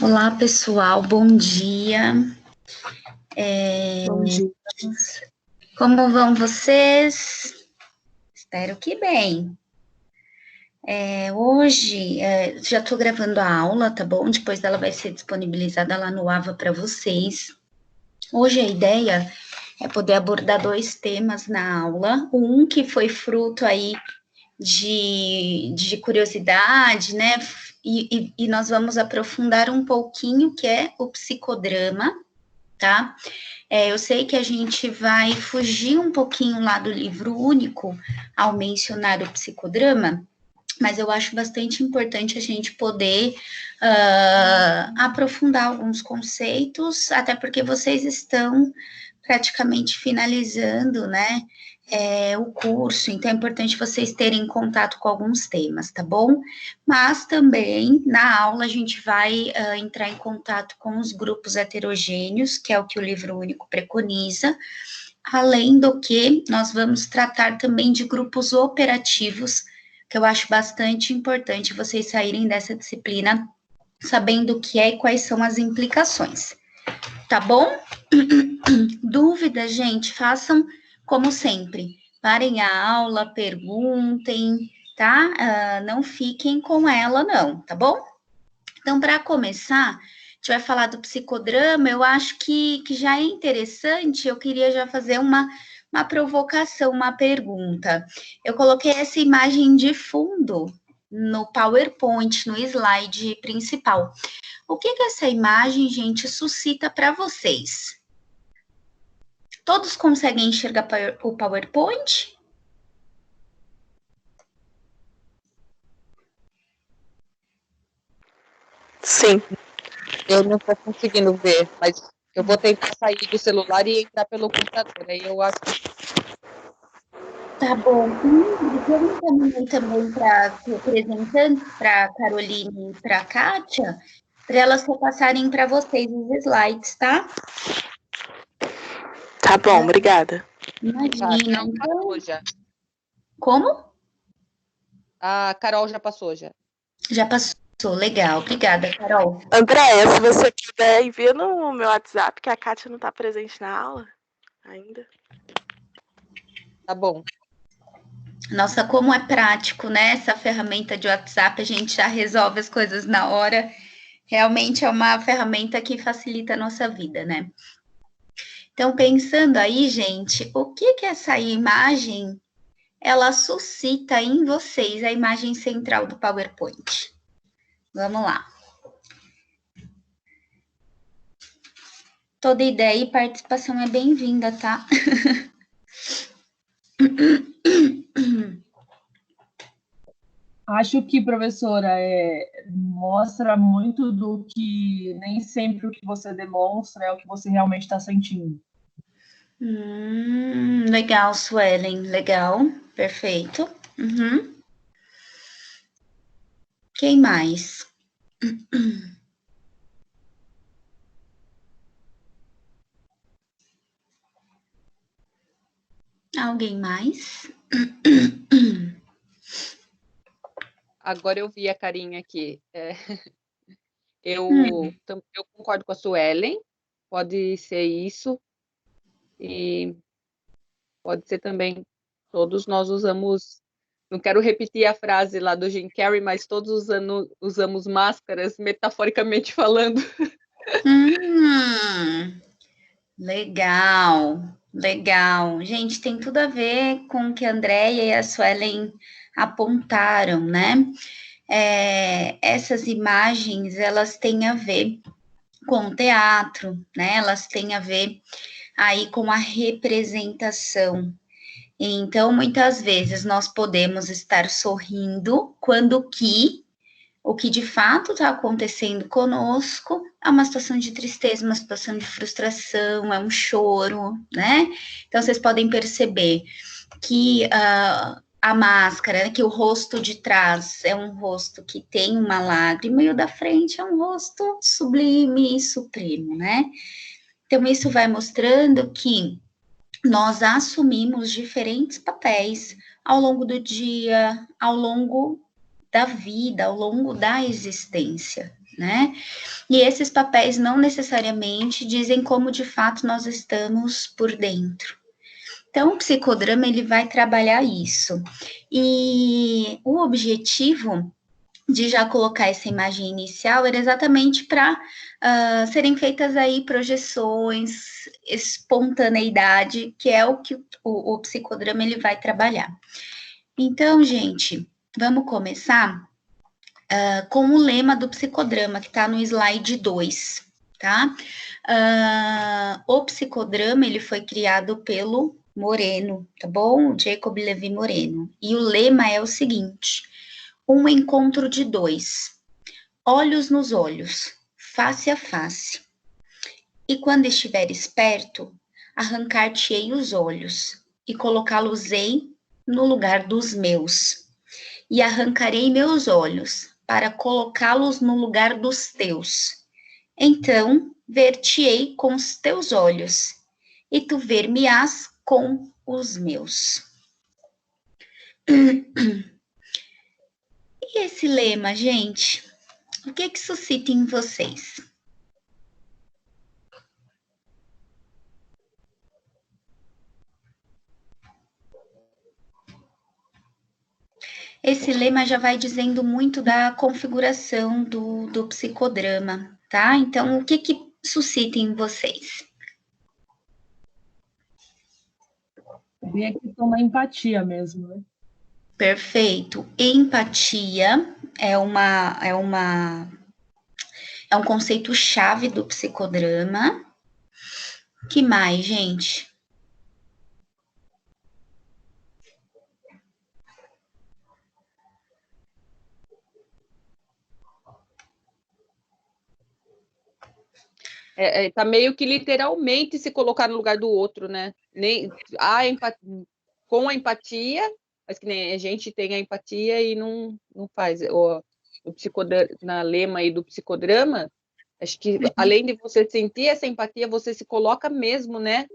Olá, pessoal, bom dia. Bom dia. Como vão vocês? Espero que bem. Hoje, já estou gravando a aula, tá bom? Depois ela vai ser disponibilizada lá no AVA para vocês. Hoje a ideia é poder abordar 2 temas na aula. Um que foi fruto aí de curiosidade, né? E nós vamos aprofundar um pouquinho, que é o psicodrama, tá? Eu sei que a gente vai fugir um pouquinho lá do livro único ao mencionar o psicodrama, mas eu acho bastante importante a gente poder aprofundar alguns conceitos, até porque vocês estão praticamente finalizando, né, o curso, então é importante vocês terem contato com alguns temas, tá bom? Mas também, na aula, a gente vai entrar em contato com os grupos heterogêneos, que é o que o livro único preconiza, além do que nós vamos tratar também de grupos operativos, que eu acho bastante importante vocês saírem dessa disciplina sabendo o que é e quais são as implicações. Tá bom? Dúvidas, gente, façam como sempre. Parem a aula, perguntem, tá? Não fiquem com ela, não, tá bom? Então, para começar, a gente vai falar do psicodrama. Eu acho que já é interessante. Eu queria já fazer uma provocação, uma pergunta. Eu coloquei essa imagem de fundo no PowerPoint, no slide principal. O que essa imagem, gente, suscita para vocês? Todos conseguem enxergar o PowerPoint? Sim. Eu não estou conseguindo ver, mas eu vou tentar sair do celular e entrar pelo computador. Aí eu acho que... Tá bom. Eu encaminhei também para os representantes, para a Caroline e para a Kátia, para elas repassarem para vocês os slides, tá? Tá bom, obrigada. Imagina. Tá, então... já. Como? A Carol já passou, já. Já passou, legal. Obrigada, Carol. Andréia, se você quiser, envia no meu WhatsApp, que a Kátia não está presente na aula ainda. Tá bom. Nossa, como é prático, né? Essa ferramenta de WhatsApp, a gente já resolve as coisas na hora. Realmente é uma ferramenta que facilita a nossa vida, né? Então, pensando aí, gente, o que essa imagem, ela suscita em vocês, a imagem central do PowerPoint? Vamos lá. Toda ideia e participação é bem-vinda, tá? Acho que, professora, mostra muito do que nem sempre o que você demonstra é o que você realmente está sentindo. Legal, Suelen, legal, perfeito. Uhum. Quem mais? Alguém mais? Agora eu vi a carinha aqui. Eu concordo com a Suelen, pode ser isso, e pode ser também, todos nós usamos, não quero repetir a frase lá do Jim Carrey, mas todos usamos máscaras, metaforicamente falando. Legal, legal. Gente, tem tudo a ver com o que a Andréia e a Suelen apontaram, né? Essas imagens, elas têm a ver com o teatro, né? Elas têm a ver aí com a representação. Então, muitas vezes nós podemos estar sorrindo quando o que de fato está acontecendo conosco é uma situação de tristeza, uma situação de frustração, é um choro, né? Então, vocês podem perceber que a máscara, que o rosto de trás é um rosto que tem uma lágrima e o da frente é um rosto sublime e supremo, né? Então, isso vai mostrando que nós assumimos diferentes papéis ao longo do dia, ao longo da vida, ao longo da existência, né? E esses papéis não necessariamente dizem como de fato nós estamos por dentro. Então, o psicodrama, ele vai trabalhar isso. E o objetivo de já colocar essa imagem inicial era exatamente para serem feitas aí projeções, espontaneidade, que é o que o psicodrama ele vai trabalhar. Então, gente, vamos começar com o lema do psicodrama, que está no slide 2, tá? O psicodrama, ele foi criado pelo Moreno, tá bom? Jacob Levi Moreno. E o lema é o seguinte: um encontro de dois, olhos nos olhos, face a face. E quando estiveres perto, arrancar-te-ei os olhos, e colocá-los-ei no lugar dos meus. E arrancarei meus olhos, para colocá-los no lugar dos teus. Então, ver-te-ei com os teus olhos, e tu ver-me-ás com os meus. E esse lema, gente, o que suscita em vocês? Esse lema já vai dizendo muito da configuração do psicodrama, tá? Então, o que suscita em vocês? Tem a questão da empatia mesmo, né? Perfeito. Empatia é um conceito-chave do psicodrama. Que mais, gente? Tá meio que literalmente se colocar no lugar do outro, né? Com a empatia, mas que nem a gente tem a empatia e não faz. O na lema aí do psicodrama, acho que além de você sentir essa empatia, você se coloca mesmo, né?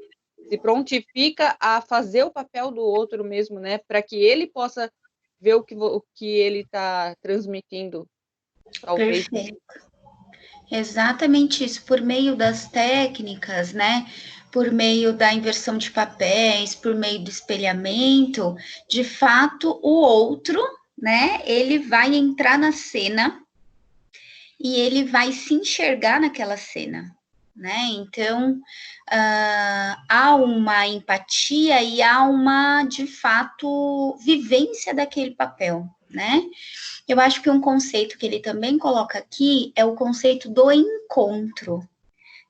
Se prontifica a fazer o papel do outro mesmo, né? Para que ele possa ver o que ele está transmitindo. Talvez. Perfeito. Exatamente isso, por meio das técnicas, né? Por meio da inversão de papéis, por meio do espelhamento, de fato, o outro, né? Ele vai entrar na cena e ele vai se enxergar naquela cena, né? Então, há uma empatia e há uma, de fato, vivência daquele papel, né? Eu acho que um conceito que ele também coloca aqui é o conceito do encontro,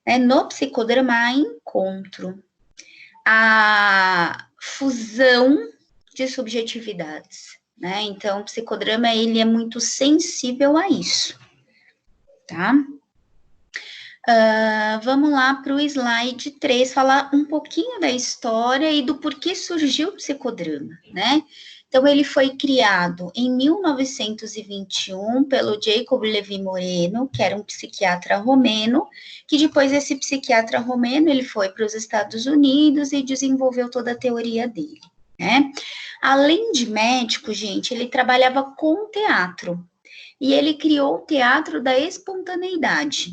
né? No psicodrama, há encontro, a fusão de subjetividades, né? Então, o psicodrama, ele é muito sensível a isso, tá? Vamos lá para o slide 3, falar um pouquinho da história e do porquê surgiu o psicodrama, né? Então, ele foi criado em 1921 pelo Jacob Levi Moreno, que era um psiquiatra romeno, que depois esse psiquiatra romeno, ele foi para os Estados Unidos e desenvolveu toda a teoria dele, né? Além de médico, gente, ele trabalhava com teatro, e ele criou o teatro da espontaneidade,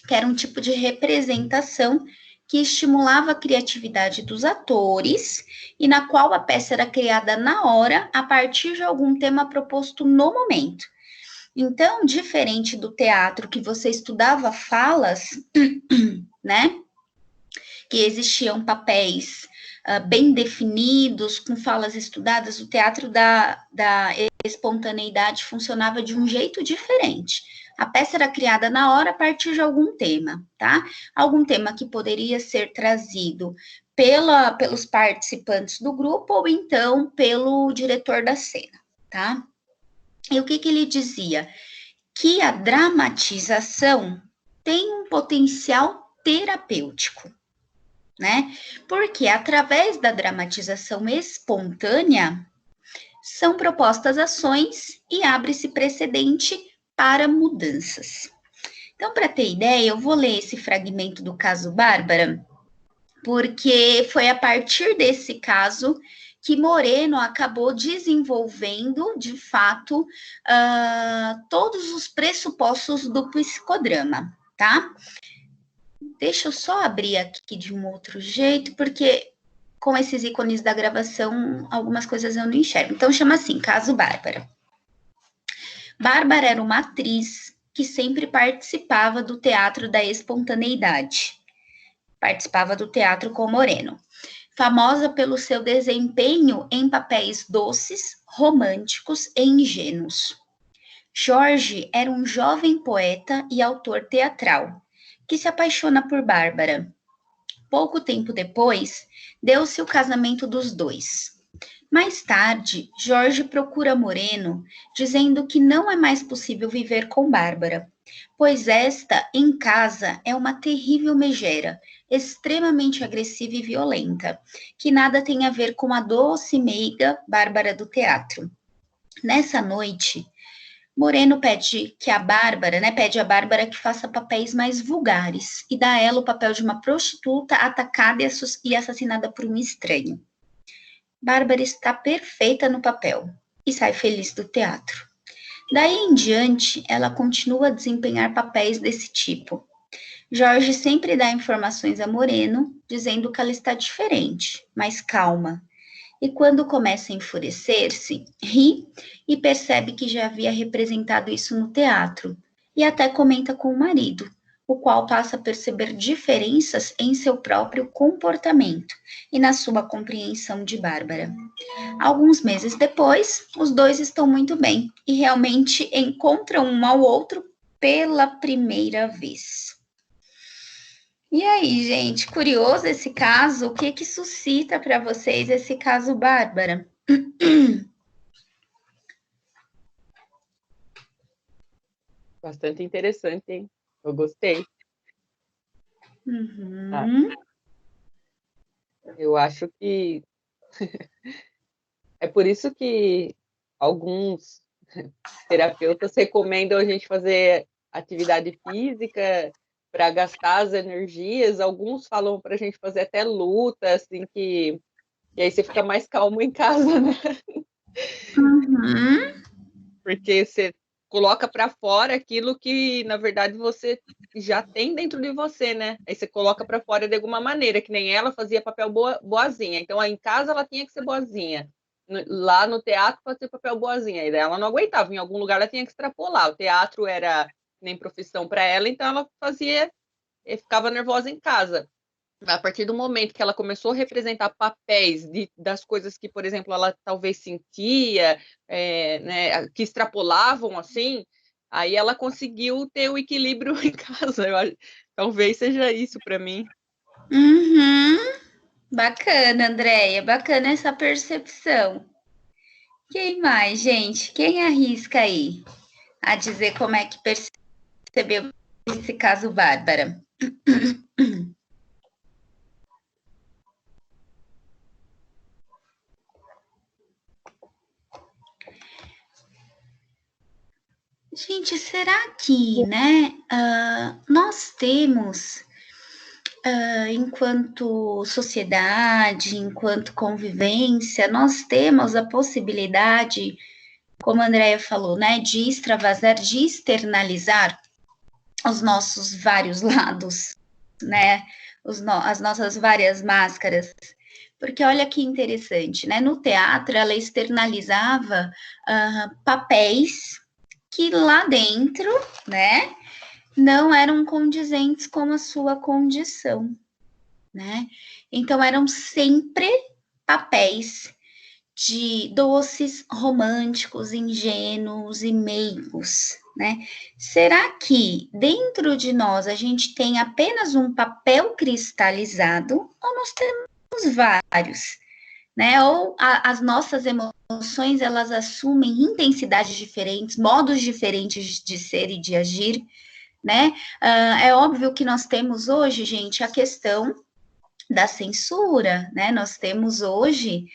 que era um tipo de representação que estimulava a criatividade dos atores e na qual a peça era criada na hora, a partir de algum tema proposto no momento. Então, diferente do teatro que você estudava falas, né? Que existiam papéis bem definidos, com falas estudadas, o teatro da espontaneidade funcionava de um jeito diferente. A peça era criada na hora a partir de algum tema, tá? Algum tema que poderia ser trazido pelos participantes do grupo ou então pelo diretor da cena, tá? E o que ele dizia? Que a dramatização tem um potencial terapêutico, né? Porque através da dramatização espontânea são propostas ações e abre-se precedente para mudanças. Então, para ter ideia, eu vou ler esse fragmento do caso Bárbara, porque foi a partir desse caso que Moreno acabou desenvolvendo, de fato, todos os pressupostos do psicodrama, tá? Deixa eu só abrir aqui de um outro jeito, porque com esses ícones da gravação, algumas coisas eu não enxergo. Então, chama assim, Caso Bárbara. Bárbara era uma atriz que sempre participava do teatro da espontaneidade. Participava do teatro com Moreno. Famosa pelo seu desempenho em papéis doces, românticos e ingênuos. Jorge era um jovem poeta e autor teatral, que se apaixona por Bárbara. Pouco tempo depois, deu-se o casamento dos dois. Mais tarde, Jorge procura Moreno, dizendo que não é mais possível viver com Bárbara, pois esta, em casa, é uma terrível megera, extremamente agressiva e violenta, que nada tem a ver com a doce e meiga Bárbara do teatro. Nessa noite, Moreno pede a Bárbara que faça papéis mais vulgares e dá a ela o papel de uma prostituta atacada e assassinada por um estranho. Bárbara está perfeita no papel e sai feliz do teatro. Daí em diante, ela continua a desempenhar papéis desse tipo. Jorge sempre dá informações a Moreno, dizendo que ela está diferente, mais calma. E quando começa a enfurecer-se, ri e percebe que já havia representado isso no teatro, e até comenta com o marido, o qual passa a perceber diferenças em seu próprio comportamento e na sua compreensão de Bárbara. Alguns meses depois, os dois estão muito bem e realmente encontram um ao outro pela primeira vez. E aí, gente, curioso esse caso? O que suscita para vocês esse caso Bárbara? Bastante interessante, hein? Eu gostei. Uhum. Eu acho que é por isso que alguns terapeutas recomendam a gente fazer atividade física para gastar as energias. Alguns falam para a gente fazer até luta, assim, e aí você fica mais calmo em casa, né? Uhum. Porque você coloca para fora aquilo que, na verdade, você já tem dentro de você, né? Aí você coloca para fora de alguma maneira, que nem ela fazia papel boazinha. Então, aí em casa ela tinha que ser boazinha. Lá no teatro fazia papel boazinha. Aí ela não aguentava, em algum lugar ela tinha que extrapolar. O teatro era nem profissão para ela, então ela ficava nervosa em casa. A partir do momento que ela começou a representar papéis das coisas que, por exemplo, ela talvez sentia, né, que extrapolavam, assim, aí ela conseguiu ter o equilíbrio em casa. Talvez seja isso para mim. Uhum. Bacana, Andréia, bacana essa percepção. Quem mais, gente? Quem arrisca aí a dizer como é que percebeu esse caso Bárbara? Gente, será que, né, nós temos, enquanto sociedade, enquanto convivência, nós temos a possibilidade, como a Andrea falou, né, de extravasar, de externalizar os nossos vários lados, né, as nossas várias máscaras. Porque olha que interessante, né, no teatro ela externalizava papéis que lá dentro, né, não eram condizentes com a sua condição, né? Então eram sempre papéis de doces, românticos, ingênuos e meigos, né? Será que dentro de nós a gente tem apenas um papel cristalizado ou nós temos vários? Né? Ou as nossas emoções, elas assumem intensidades diferentes, modos diferentes de ser e de agir, né? É óbvio que nós temos hoje, gente, a questão da censura, né? Nós temos hoje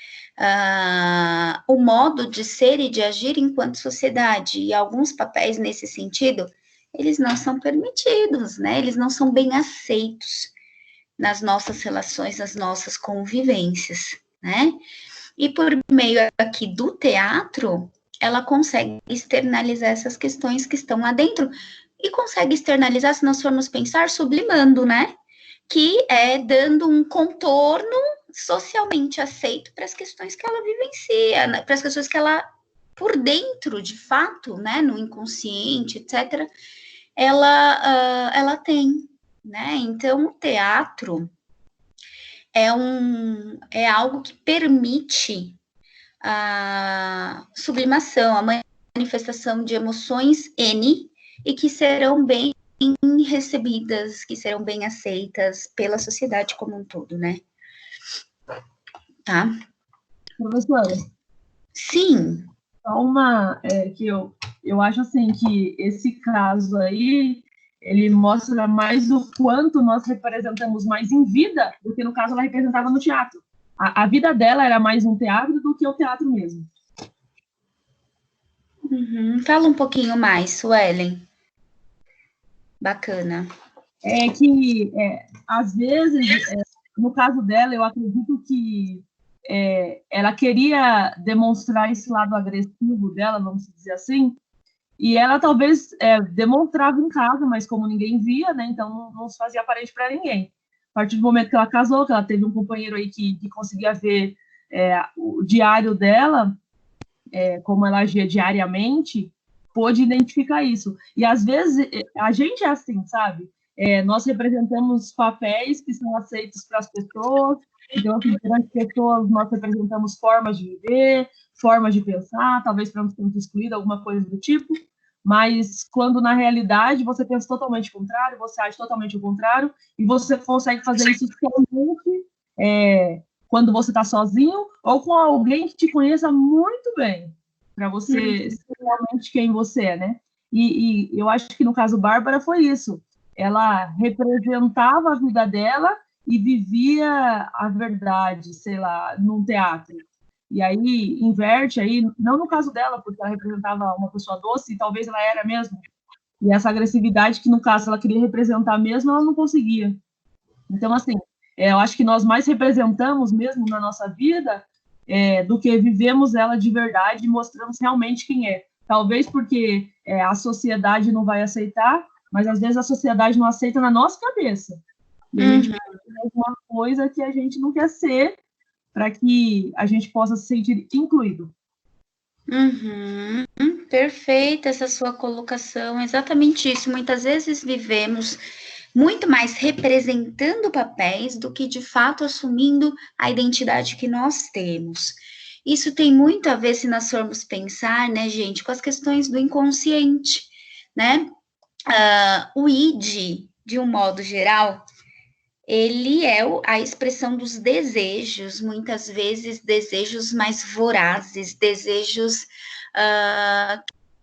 o modo de ser e de agir enquanto sociedade, e alguns papéis nesse sentido, eles não são permitidos, né? Eles não são bem aceitos nas nossas relações, nas nossas convivências, né? E por meio aqui do teatro, ela consegue externalizar essas questões que estão lá dentro e consegue externalizar, se nós formos pensar, sublimando, né? Que é dando um contorno socialmente aceito para as questões que ela vivencia, né? Para as questões que ela, por dentro, de fato, né, no inconsciente, etc., ela tem, né? Então, o teatro é algo que permite a sublimação, a manifestação de emoções N e que serão bem recebidas, que serão bem aceitas pela sociedade como um todo, né? Tá? Professora, Sim. só uma que eu acho assim que esse caso aí ele mostra mais o quanto nós representamos mais em vida do que no caso ela representava no teatro. A vida dela era mais um teatro do que o teatro mesmo. Fala um pouquinho mais, Suelen. Bacana. É que, às vezes, no caso dela, eu acredito que ela queria demonstrar esse lado agressivo dela, vamos dizer assim, e ela talvez demonstrava em casa, mas como ninguém via, né, então não se fazia aparente para ninguém. A partir do momento que ela casou, que ela teve um companheiro aí que conseguia ver o diário dela, como ela agia diariamente, pôde identificar isso. E às vezes a gente é assim, sabe? Nós representamos papéis que são aceitos para as pessoas, então, assim, perante pessoas, nós representamos formas de viver, formas de pensar, talvez para não sermos excluídos, alguma coisa do tipo, mas quando na realidade você pensa totalmente o contrário, você age totalmente o contrário, e você consegue fazer isso somente quando você está sozinho ou com alguém que te conheça muito bem, para você ser realmente quem você é, né? E eu acho que no caso Bárbara foi isso. Ela representava a vida dela e vivia a verdade, sei lá, num teatro. E aí inverte aí, não no caso dela, porque ela representava uma pessoa doce, e talvez ela era mesmo. E essa agressividade que no caso ela queria representar mesmo, ela não conseguia. Então, assim, eu acho que nós mais representamos mesmo na nossa vida do que vivemos ela de verdade e mostramos realmente quem é. Talvez porque a sociedade não vai aceitar, mas às vezes a sociedade não aceita na nossa cabeça. E a gente faz alguma coisa que a gente não quer ser para que a gente possa se sentir incluído. Perfeita essa sua colocação, exatamente isso. Muitas vezes vivemos muito mais representando papéis do que de fato assumindo a identidade que nós temos. Isso tem muito a ver, se nós formos pensar, né, gente, com as questões do inconsciente, né? O id, de um modo geral, ele é a expressão dos desejos, muitas vezes desejos mais vorazes, desejos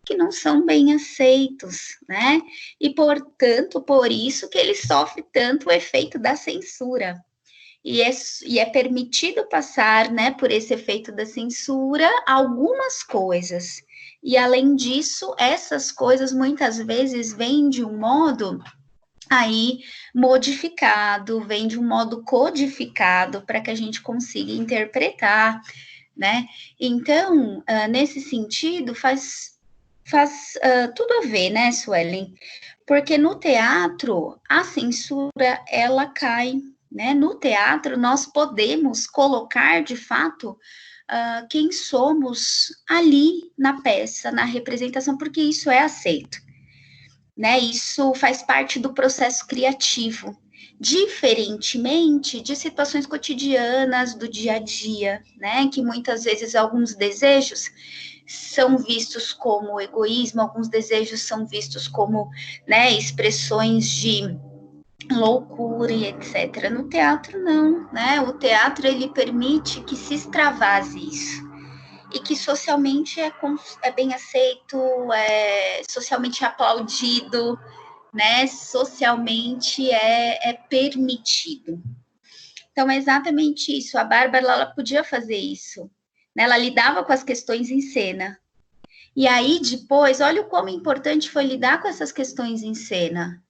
que não são bem aceitos, né? E, portanto, por isso que ele sofre tanto o efeito da censura. E é permitido passar, né, por esse efeito da censura, algumas coisas. E, além disso, essas coisas muitas vezes vêm de um modo aí modificado, vem de um modo codificado para que a gente consiga interpretar, né? Então, nesse sentido, faz tudo a ver, né, Suelen? Porque no teatro, a censura, ela cai, né? No teatro, nós podemos colocar, de fato, quem somos ali na peça, na representação, porque isso é aceito, né? Isso faz parte do processo criativo, diferentemente de situações cotidianas do dia a dia, né? Que muitas vezes alguns desejos são vistos como egoísmo, alguns desejos são vistos como, né, expressões de loucura e etc. No teatro não, né? O teatro ele permite que se extravase isso e que socialmente é bem aceito, é socialmente aplaudido, né? Socialmente é permitido. Então, é exatamente isso. A Bárbara, ela podia fazer isso, né? Ela lidava com as questões em cena. E aí, depois, olha o como importante foi lidar com essas questões em cena,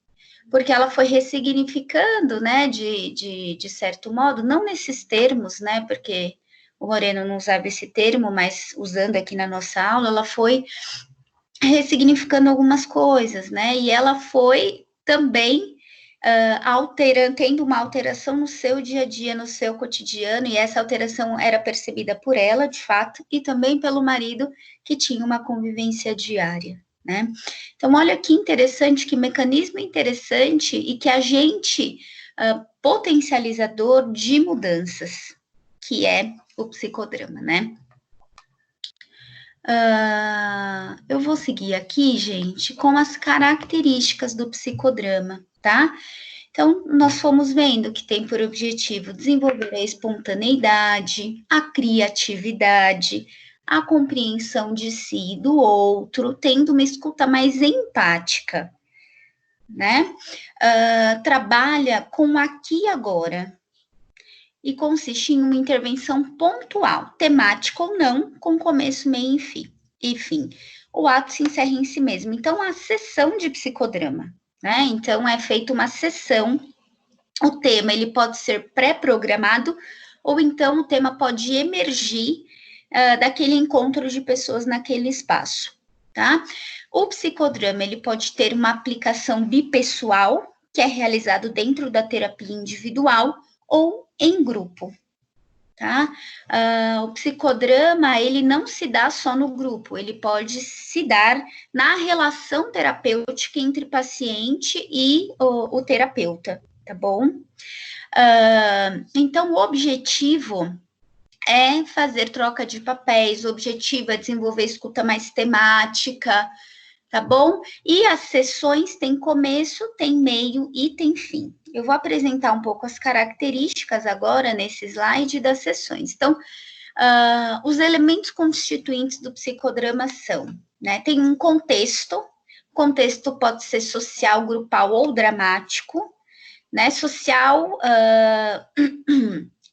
porque ela foi ressignificando, né, de certo modo, não nesses termos, né, porque o Moreno não usava esse termo, mas usando aqui na nossa aula, ela foi ressignificando algumas coisas, né? E ela foi também tendo uma alteração no seu dia a dia, no seu cotidiano, e essa alteração era percebida por ela, de fato, e também pelo marido, que tinha uma convivência diária, né? Então, olha que interessante, que mecanismo interessante e que agente potencializador de mudanças, que é o psicodrama, né? Eu vou seguir aqui, gente, com as características do psicodrama, tá? Então, nós fomos vendo que tem por objetivo desenvolver a espontaneidade, a criatividade, a compreensão de si e do outro, tendo uma escuta mais empática, né? Trabalha com o aqui e agora, e consiste em uma intervenção pontual, temática ou não, com começo, meio e fim. O ato se encerra em si mesmo. Então, a sessão de psicodrama, né? Então, é feita uma sessão, o tema, ele pode ser pré-programado, ou então o tema pode emergir daquele encontro de pessoas naquele espaço, tá? O psicodrama, ele pode ter uma aplicação bipessoal, que é realizado dentro da terapia individual, ou em grupo, tá? O psicodrama, ele não se dá só no grupo, ele pode se dar na relação terapêutica entre paciente e o terapeuta, tá bom? Então, o objetivo é fazer troca de papéis, o objetivo é desenvolver escuta mais temática, tá bom? E as sessões têm começo, tem meio e tem fim. Eu vou apresentar um pouco as características agora nesse slide das sessões. Então, os elementos constituintes do psicodrama são, né? Tem um contexto, o contexto pode ser social, grupal ou dramático, né? Social,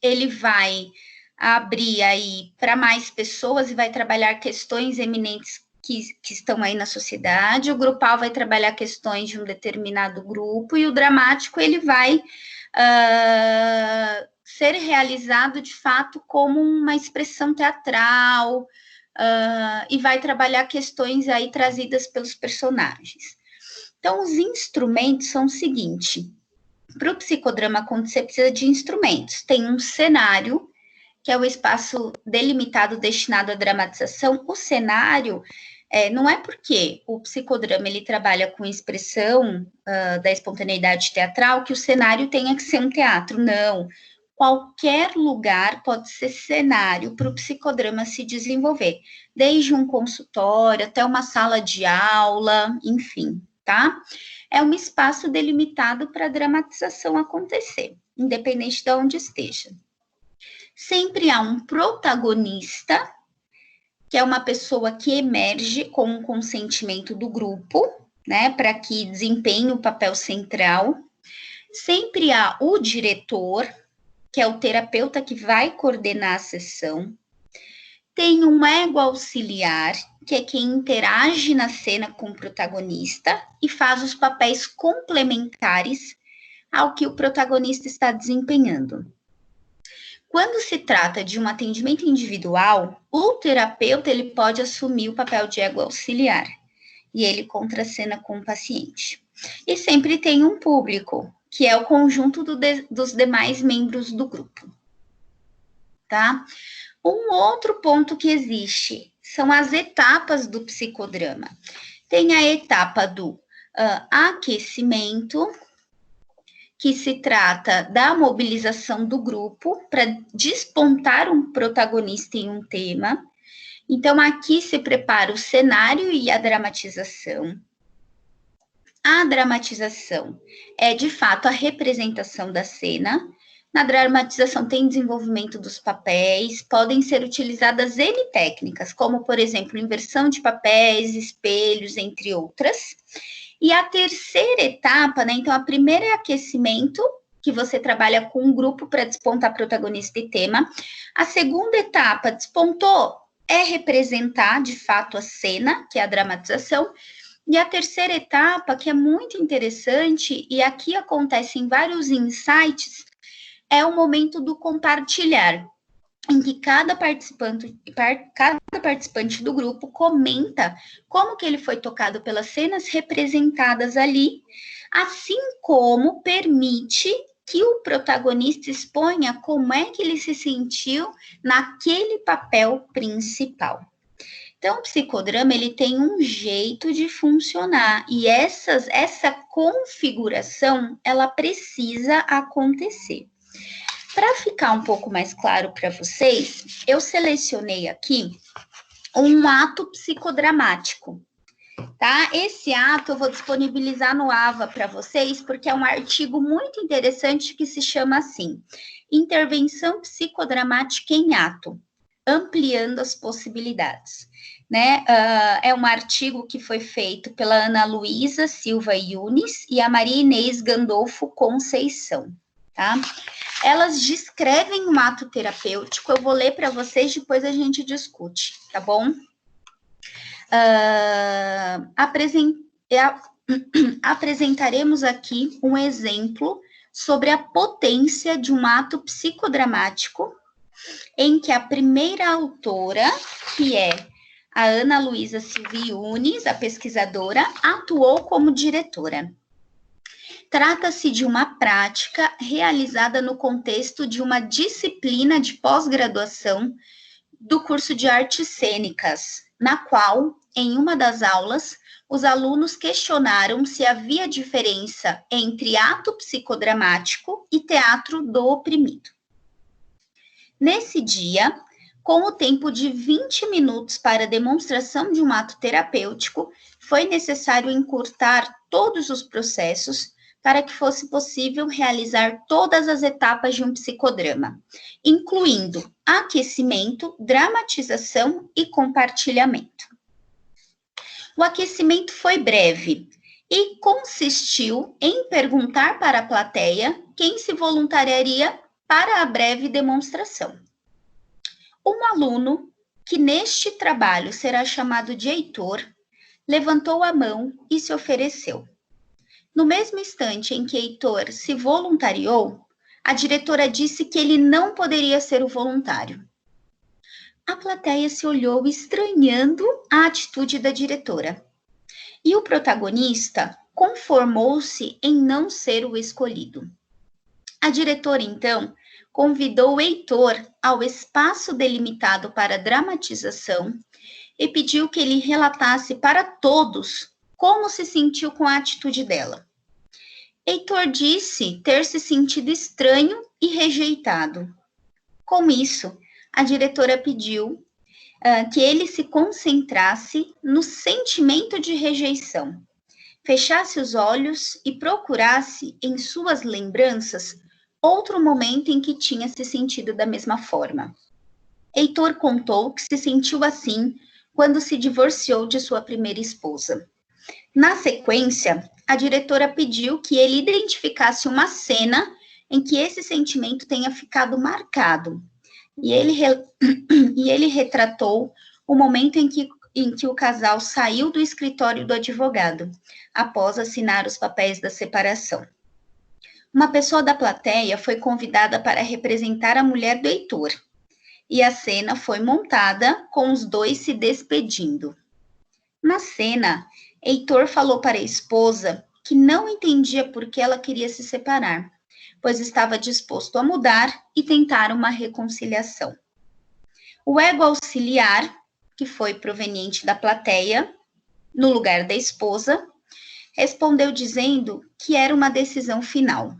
ele vai abrir aí para mais pessoas e vai trabalhar questões eminentes que estão aí na sociedade. O grupal vai trabalhar questões de um determinado grupo, e o dramático, ele vai ser realizado, de fato, como uma expressão teatral, e vai trabalhar questões aí trazidas pelos personagens. Então, os instrumentos são o seguinte: para o psicodrama acontecer, precisa de instrumentos. Tem um cenário, que é o espaço delimitado destinado à dramatização. O cenário não é porque o psicodrama ele trabalha com expressão da espontaneidade teatral que o cenário tenha que ser um teatro, não. Qualquer lugar pode ser cenário para o psicodrama se desenvolver, desde um consultório até uma sala de aula, enfim, tá? É um espaço delimitado para a dramatização acontecer, independente de onde esteja. Sempre há um protagonista, que é uma pessoa que emerge com o consentimento do grupo, né, para que desempenhe o papel central. Sempre há o diretor, que é o terapeuta que vai coordenar a sessão. Tem um ego auxiliar, que é quem interage na cena com o protagonista e faz os papéis complementares ao que o protagonista está desempenhando. Quando se trata de um atendimento individual, o terapeuta ele pode assumir o papel de ego auxiliar e ele contracena com o paciente. E sempre tem um público, que é o conjunto dos demais membros do grupo, tá? Um outro ponto que existe são as etapas do psicodrama. Tem a etapa do aquecimento, que se trata da mobilização do grupo para despontar um protagonista em um tema. Então, aqui se prepara o cenário e a dramatização. A dramatização é, de fato, a representação da cena. Na dramatização tem desenvolvimento dos papéis, podem ser utilizadas N técnicas, como, por exemplo, inversão de papéis, espelhos, entre outras. E a terceira etapa, né? Então, a primeira é aquecimento, que você trabalha com um grupo para despontar protagonista e tema. A segunda etapa, despontou, é representar, de fato, a cena, que é a dramatização. E a terceira etapa, que é muito interessante, e aqui acontecem vários insights, é o momento do compartilhar. em que cada participante do grupo comenta como que ele foi tocado pelas cenas representadas ali, assim como permite que o protagonista exponha como é que ele se sentiu naquele papel principal. Então, o psicodrama, ele tem um jeito de funcionar, e essa configuração, ela precisa acontecer. Para ficar um pouco mais claro para vocês, eu selecionei aqui um ato psicodramático, tá? Esse ato eu vou disponibilizar no AVA para vocês, porque é um artigo muito interessante que se chama assim, Intervenção Psicodramática em Ato, ampliando as possibilidades, né? É um artigo que foi feito pela Ana Luísa Silva Yunes e a Maria Inês Gandolfo Conceição, tá? Elas descrevem um ato terapêutico, eu vou ler para vocês, depois a gente discute, tá bom? Apresentaremos aqui um exemplo sobre a potência de um ato psicodramático, em que a primeira autora, que é a Ana Luísa Silva Yunes, a pesquisadora, atuou como diretora. Trata-se de uma prática realizada no contexto de uma disciplina de pós-graduação do curso de artes cênicas, na qual, em uma das aulas, os alunos questionaram se havia diferença entre ato psicodramático e teatro do oprimido. Nesse dia, com o tempo de 20 minutos para demonstração de um ato terapêutico, foi necessário encurtar todos os processos para que fosse possível realizar todas as etapas de um psicodrama, incluindo aquecimento, dramatização e compartilhamento. O aquecimento foi breve e consistiu em perguntar para a plateia quem se voluntariaria para a breve demonstração. Um aluno, que neste trabalho será chamado de Heitor, levantou a mão e se ofereceu. No mesmo instante em que Heitor se voluntariou, a diretora disse que ele não poderia ser o voluntário. A plateia se olhou estranhando a atitude da diretora. E o protagonista conformou-se em não ser o escolhido. A diretora, então, convidou Heitor ao espaço delimitado para dramatização e pediu que ele relatasse para todos como se sentiu com a atitude dela. Heitor disse ter se sentido estranho e rejeitado. Com isso, a diretora pediu que ele se concentrasse no sentimento de rejeição, fechasse os olhos e procurasse em suas lembranças outro momento em que tinha se sentido da mesma forma. Heitor contou que se sentiu assim quando se divorciou de sua primeira esposa. Na sequência, a diretora pediu que ele identificasse uma cena em que esse sentimento tenha ficado marcado. E ele retratou o momento em que o casal saiu do escritório do advogado, após assinar os papéis da separação. Uma pessoa da plateia foi convidada para representar a mulher do Heitor, e a cena foi montada com os dois se despedindo. Na cena, Heitor falou para a esposa que não entendia por que ela queria se separar, pois estava disposto a mudar e tentar uma reconciliação. O ego auxiliar, que foi proveniente da plateia, no lugar da esposa, respondeu dizendo que era uma decisão final.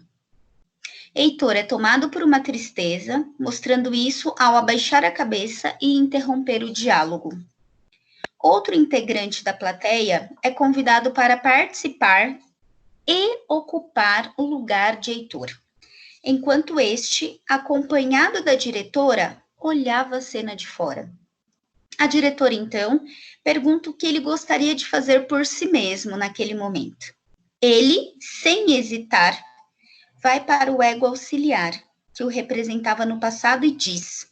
Heitor é tomado por uma tristeza, mostrando isso ao abaixar a cabeça e interromper o diálogo. Outro integrante da plateia é convidado para participar e ocupar o lugar de Heitor, enquanto este, acompanhado da diretora, olhava a cena de fora. A diretora, então, pergunta o que ele gostaria de fazer por si mesmo naquele momento. Ele, sem hesitar, vai para o ego auxiliar, que o representava no passado, e diz: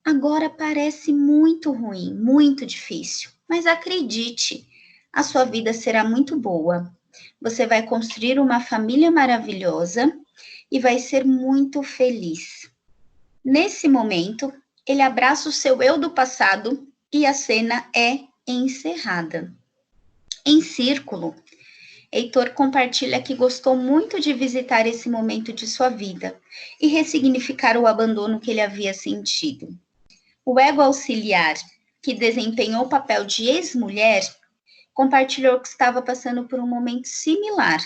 agora parece muito ruim, muito difícil, mas acredite, a sua vida será muito boa. Você vai construir uma família maravilhosa e vai ser muito feliz. Nesse momento, ele abraça o seu eu do passado e a cena é encerrada. Em círculo, Heitor compartilha que gostou muito de visitar esse momento de sua vida e ressignificar o abandono que ele havia sentido. O ego auxiliar, que desempenhou o papel de ex-mulher, compartilhou que estava passando por um momento similar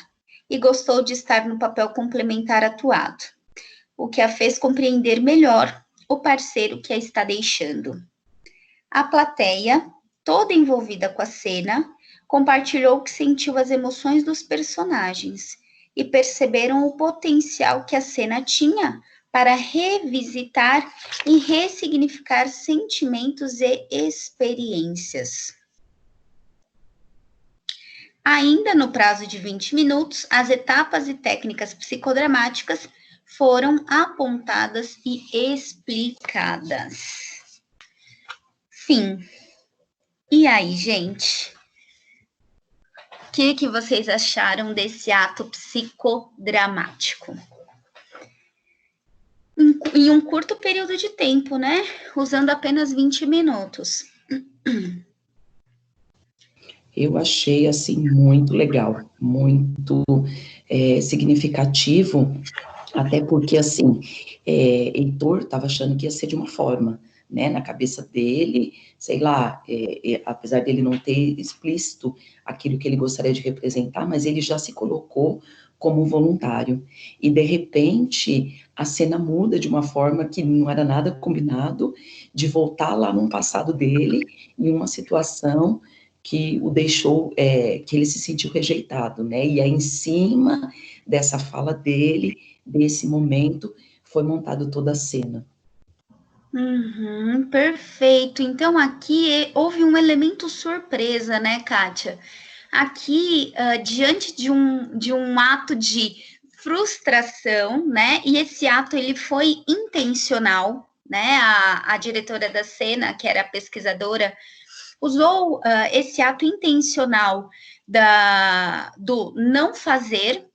e gostou de estar no papel complementar atuado, o que a fez compreender melhor o parceiro que a está deixando. A plateia, toda envolvida com a cena, compartilhou que sentiu as emoções dos personagens e perceberam o potencial que a cena tinha para revisitar e ressignificar sentimentos e experiências. Ainda no prazo de 20 minutos, as etapas e técnicas psicodramáticas foram apontadas e explicadas. Fim. E aí, gente? O que vocês acharam desse ato psicodramático? Em um curto período de tempo, né? Usando apenas 20 minutos. Eu achei, assim, muito legal, muito significativo, até porque, assim, Heitor estava achando que ia ser de uma forma, né, na cabeça dele, sei lá, apesar dele não ter explícito aquilo que ele gostaria de representar, mas ele já se colocou como voluntário, e de repente a cena muda de uma forma que não era nada combinado, de voltar lá no passado dele, em uma situação que o deixou, que ele se sentiu rejeitado, né, e aí em cima dessa fala dele, desse momento, foi montada toda a cena. Perfeito. Então, aqui houve um elemento surpresa, né, Kátia? Aqui, diante de um ato de frustração, né? E esse ato, ele foi intencional, né? A diretora da cena, que era a pesquisadora, usou esse ato intencional do não fazer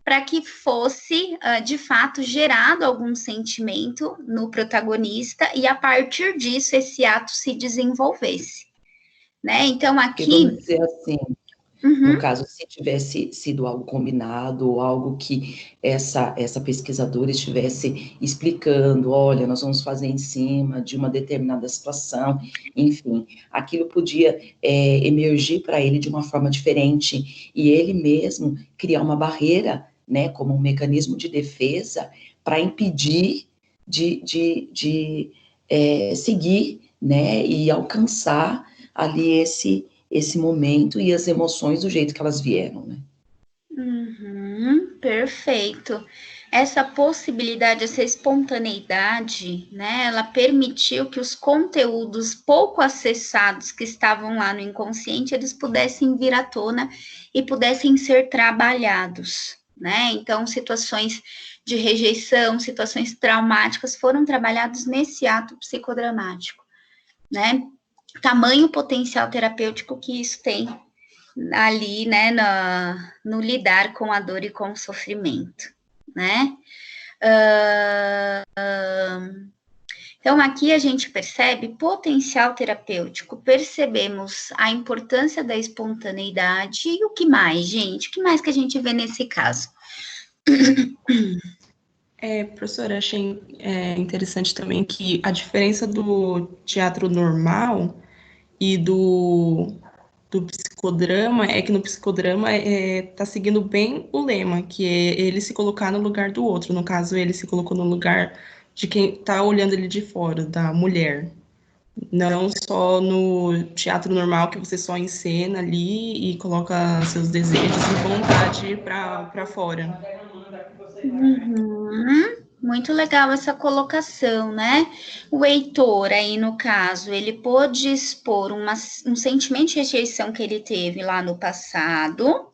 para que fosse, de fato, gerado algum sentimento no protagonista e, a partir disso, esse ato se desenvolvesse, né? Então, aqui... Vamos dizer assim, no caso, se tivesse sido algo combinado, ou algo que essa pesquisadora estivesse explicando, olha, nós vamos fazer em cima de uma determinada situação, enfim, aquilo podia emergir para ele de uma forma diferente, e ele mesmo criar uma barreira, né, como um mecanismo de defesa, para impedir de seguir, né, e alcançar ali esse momento e as emoções do jeito que elas vieram, né? Perfeito. Essa possibilidade, essa espontaneidade, né, ela permitiu que os conteúdos pouco acessados que estavam lá no inconsciente, eles pudessem vir à tona e pudessem ser trabalhados, né? Então, situações de rejeição, situações traumáticas foram trabalhados nesse ato psicodramático, né? Tamanho potencial terapêutico que isso tem ali, né, no lidar com a dor e com o sofrimento, né? Então, aqui a gente percebe potencial terapêutico, percebemos a importância da espontaneidade e o que mais, gente? O que mais que a gente vê nesse caso? Professora, achei interessante também que a diferença do teatro normal e do psicodrama é que no psicodrama tá seguindo bem o lema, que é ele se colocar no lugar do outro. No caso, ele se colocou no lugar de quem tá olhando ele de fora, da mulher. Não só no teatro normal, que você só encena ali e coloca seus desejos e vontade para fora. Muito legal essa colocação, né? O Heitor, aí no caso, ele pôde expor um sentimento de rejeição que ele teve lá no passado.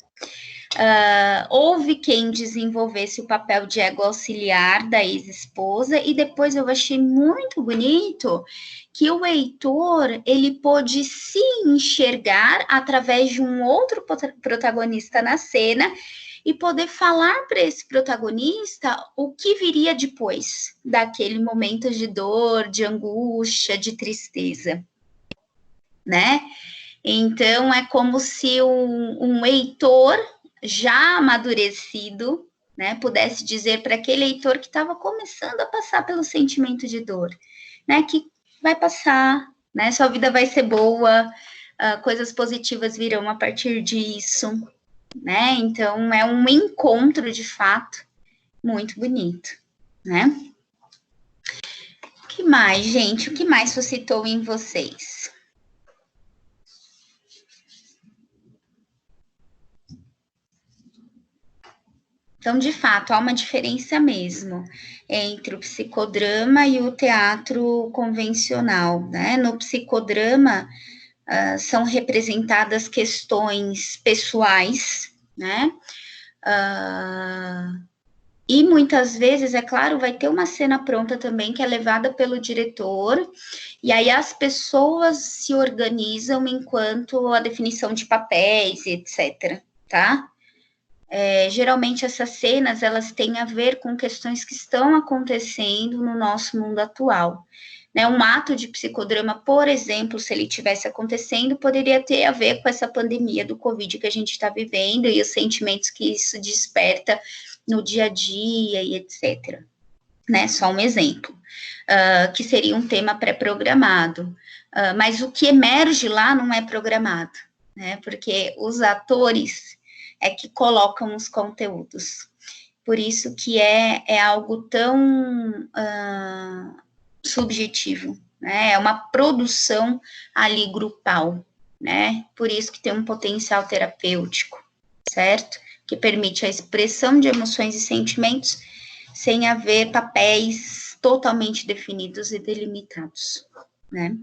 Houve quem desenvolvesse o papel de ego auxiliar da ex-esposa, e depois eu achei muito bonito que o Heitor, ele pôde se enxergar através de um outro protagonista na cena, e poder falar para esse protagonista o que viria depois daquele momento de dor, de angústia, de tristeza, né? Então, é como se um Heitor já amadurecido, né, pudesse dizer para aquele Heitor que estava começando a passar pelo sentimento de dor, né, que vai passar, né, sua vida vai ser boa, coisas positivas virão a partir disso, né, então é um encontro, de fato, muito bonito, né. O que mais, gente? O que mais suscitou em vocês? Então, de fato, há uma diferença mesmo entre o psicodrama e o teatro convencional, né? No psicodrama, são representadas questões pessoais, né? E muitas vezes, é claro, vai ter uma cena pronta também que é levada pelo diretor, e aí as pessoas se organizam enquanto a definição de papéis, etc., tá? Geralmente essas cenas, elas têm a ver com questões que estão acontecendo no nosso mundo atual. Né? Um ato de psicodrama, por exemplo, se ele tivesse acontecendo, poderia ter a ver com essa pandemia do Covid que a gente está vivendo e os sentimentos que isso desperta no dia a dia e etc. Né? Só um exemplo, que seria um tema pré-programado. Mas o que emerge lá não é programado, né? Porque os atores é que colocam os conteúdos. Por isso que é algo tão subjetivo, né? É uma produção ali grupal, né? Por isso que tem um potencial terapêutico, certo? Que permite a expressão de emoções e sentimentos sem haver papéis totalmente definidos e delimitados, né?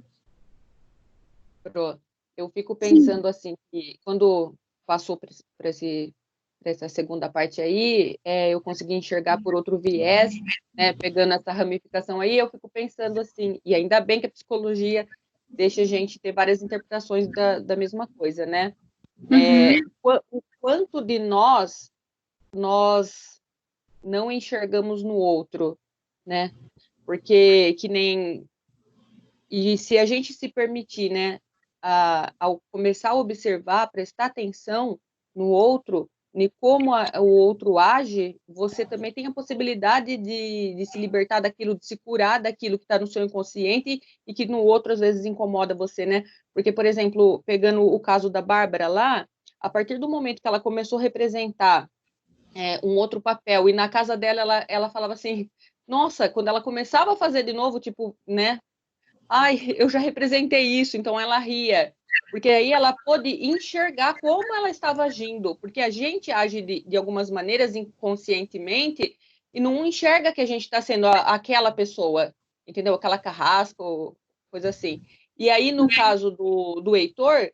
Eu fico pensando assim, que quando passou para essa segunda parte aí, eu consegui enxergar por outro viés, né, pegando essa ramificação aí, eu fico pensando assim, e ainda bem que a psicologia deixa a gente ter várias interpretações da mesma coisa, né? O quanto de nós não enxergamos no outro, né? Porque que nem... E se a gente se permitir, né, ao começar a observar, prestar atenção no outro, em como o outro age, você também tem a possibilidade de se libertar daquilo, de se curar daquilo que está no seu inconsciente e que no outro às vezes incomoda você, né? Porque, por exemplo, pegando o caso da Bárbara lá, a partir do momento que ela começou a representar um outro papel, e na casa dela ela falava assim, nossa, quando ela começava a fazer de novo, tipo, né? Ai, eu já representei isso, então ela ria. Porque aí ela pôde enxergar como ela estava agindo, porque a gente age de algumas maneiras inconscientemente e não enxerga que a gente está sendo aquela pessoa, entendeu? Aquela carrasca, ou coisa assim. E aí, no caso do Heitor,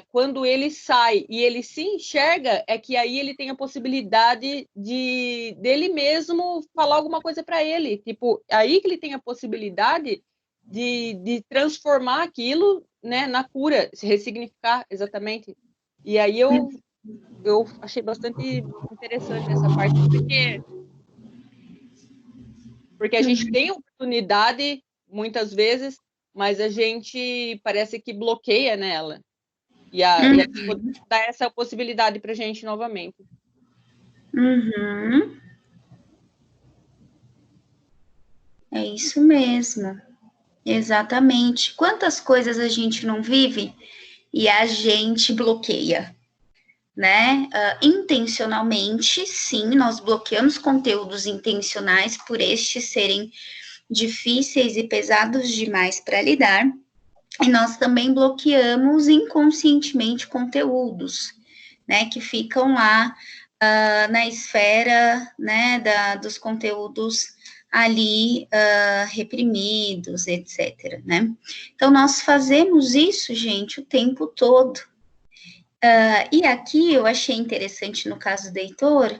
quando ele sai e ele se enxerga, é que aí ele tem a possibilidade dele mesmo falar alguma coisa para ele. Tipo, aí que ele tem a possibilidade de transformar aquilo, né, na cura, se ressignificar, exatamente. E aí eu achei bastante interessante essa parte, porque a gente tem oportunidade, muitas vezes, mas a gente parece que bloqueia nela. E a psicologia dá essa possibilidade para a gente novamente. É isso mesmo. Exatamente. Quantas coisas a gente não vive e a gente bloqueia, né? Intencionalmente, sim, nós bloqueamos conteúdos intencionais por estes serem difíceis e pesados demais para lidar, e nós também bloqueamos inconscientemente conteúdos, né, que ficam lá na esfera, né, dos conteúdos ali reprimidos, etc., né? Então, nós fazemos isso, gente, o tempo todo. E aqui eu achei interessante no caso do Heitor,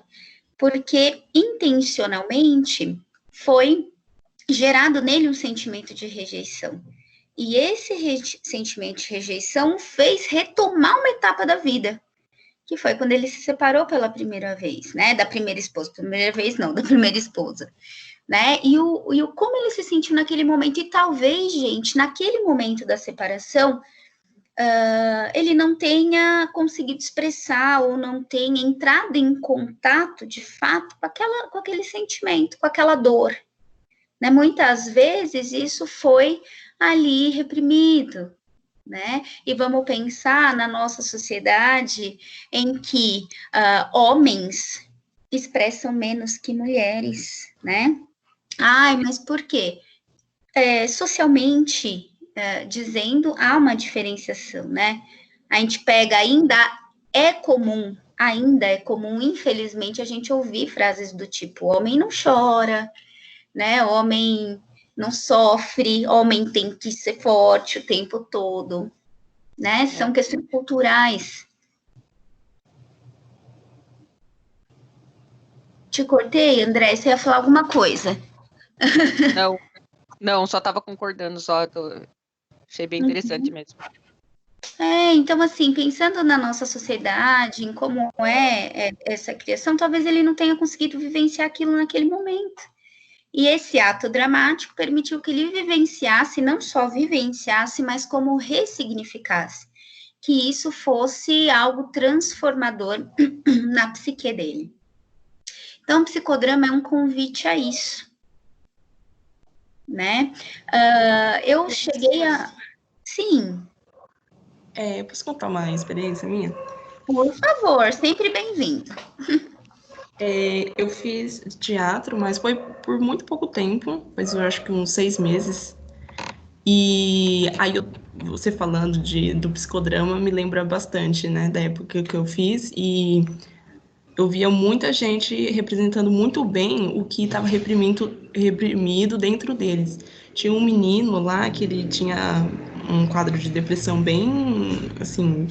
porque intencionalmente foi gerado nele um sentimento de rejeição. E esse sentimento de rejeição fez retomar uma etapa da vida. que foi quando ele se separou pela primeira vez, né? Da primeira esposa, primeira vez não, da primeira esposa, né? E o como ele se sentiu naquele momento, e talvez, gente, naquele momento da separação, ele não tenha conseguido expressar ou não tenha entrado em contato, de fato, com aquele sentimento, com aquela dor, né? Muitas vezes isso foi ali reprimido, né? E vamos pensar na nossa sociedade em que homens expressam menos que mulheres, né? Ai, mas por quê? Socialmente dizendo, há uma diferenciação, né? A gente pega, ainda é comum, infelizmente, a gente ouvir frases do tipo, homem não chora, né? Homem não sofre, homem tem que ser forte o tempo todo, né? São questões culturais. Te cortei, André? Você ia falar alguma coisa? Não, só estava concordando, achei bem interessante mesmo. Então, assim, pensando na nossa sociedade, em como é essa criação, talvez ele não tenha conseguido vivenciar aquilo naquele momento. E esse ato dramático permitiu que ele vivenciasse, não só vivenciasse, mas como ressignificasse, que isso fosse algo transformador na psique dele. Então, o psicodrama é um convite a isso, né? Eu cheguei a... Sim. Posso contar uma experiência minha? Por favor, sempre bem-vindo. Eu fiz teatro, mas foi por muito pouco tempo, mas eu acho que uns 6 meses. E aí, você falando do psicodrama me lembra bastante, né, da época que eu fiz, e eu via muita gente representando muito bem o que estava reprimido dentro deles. Tinha um menino lá que ele tinha um quadro de depressão bem, assim,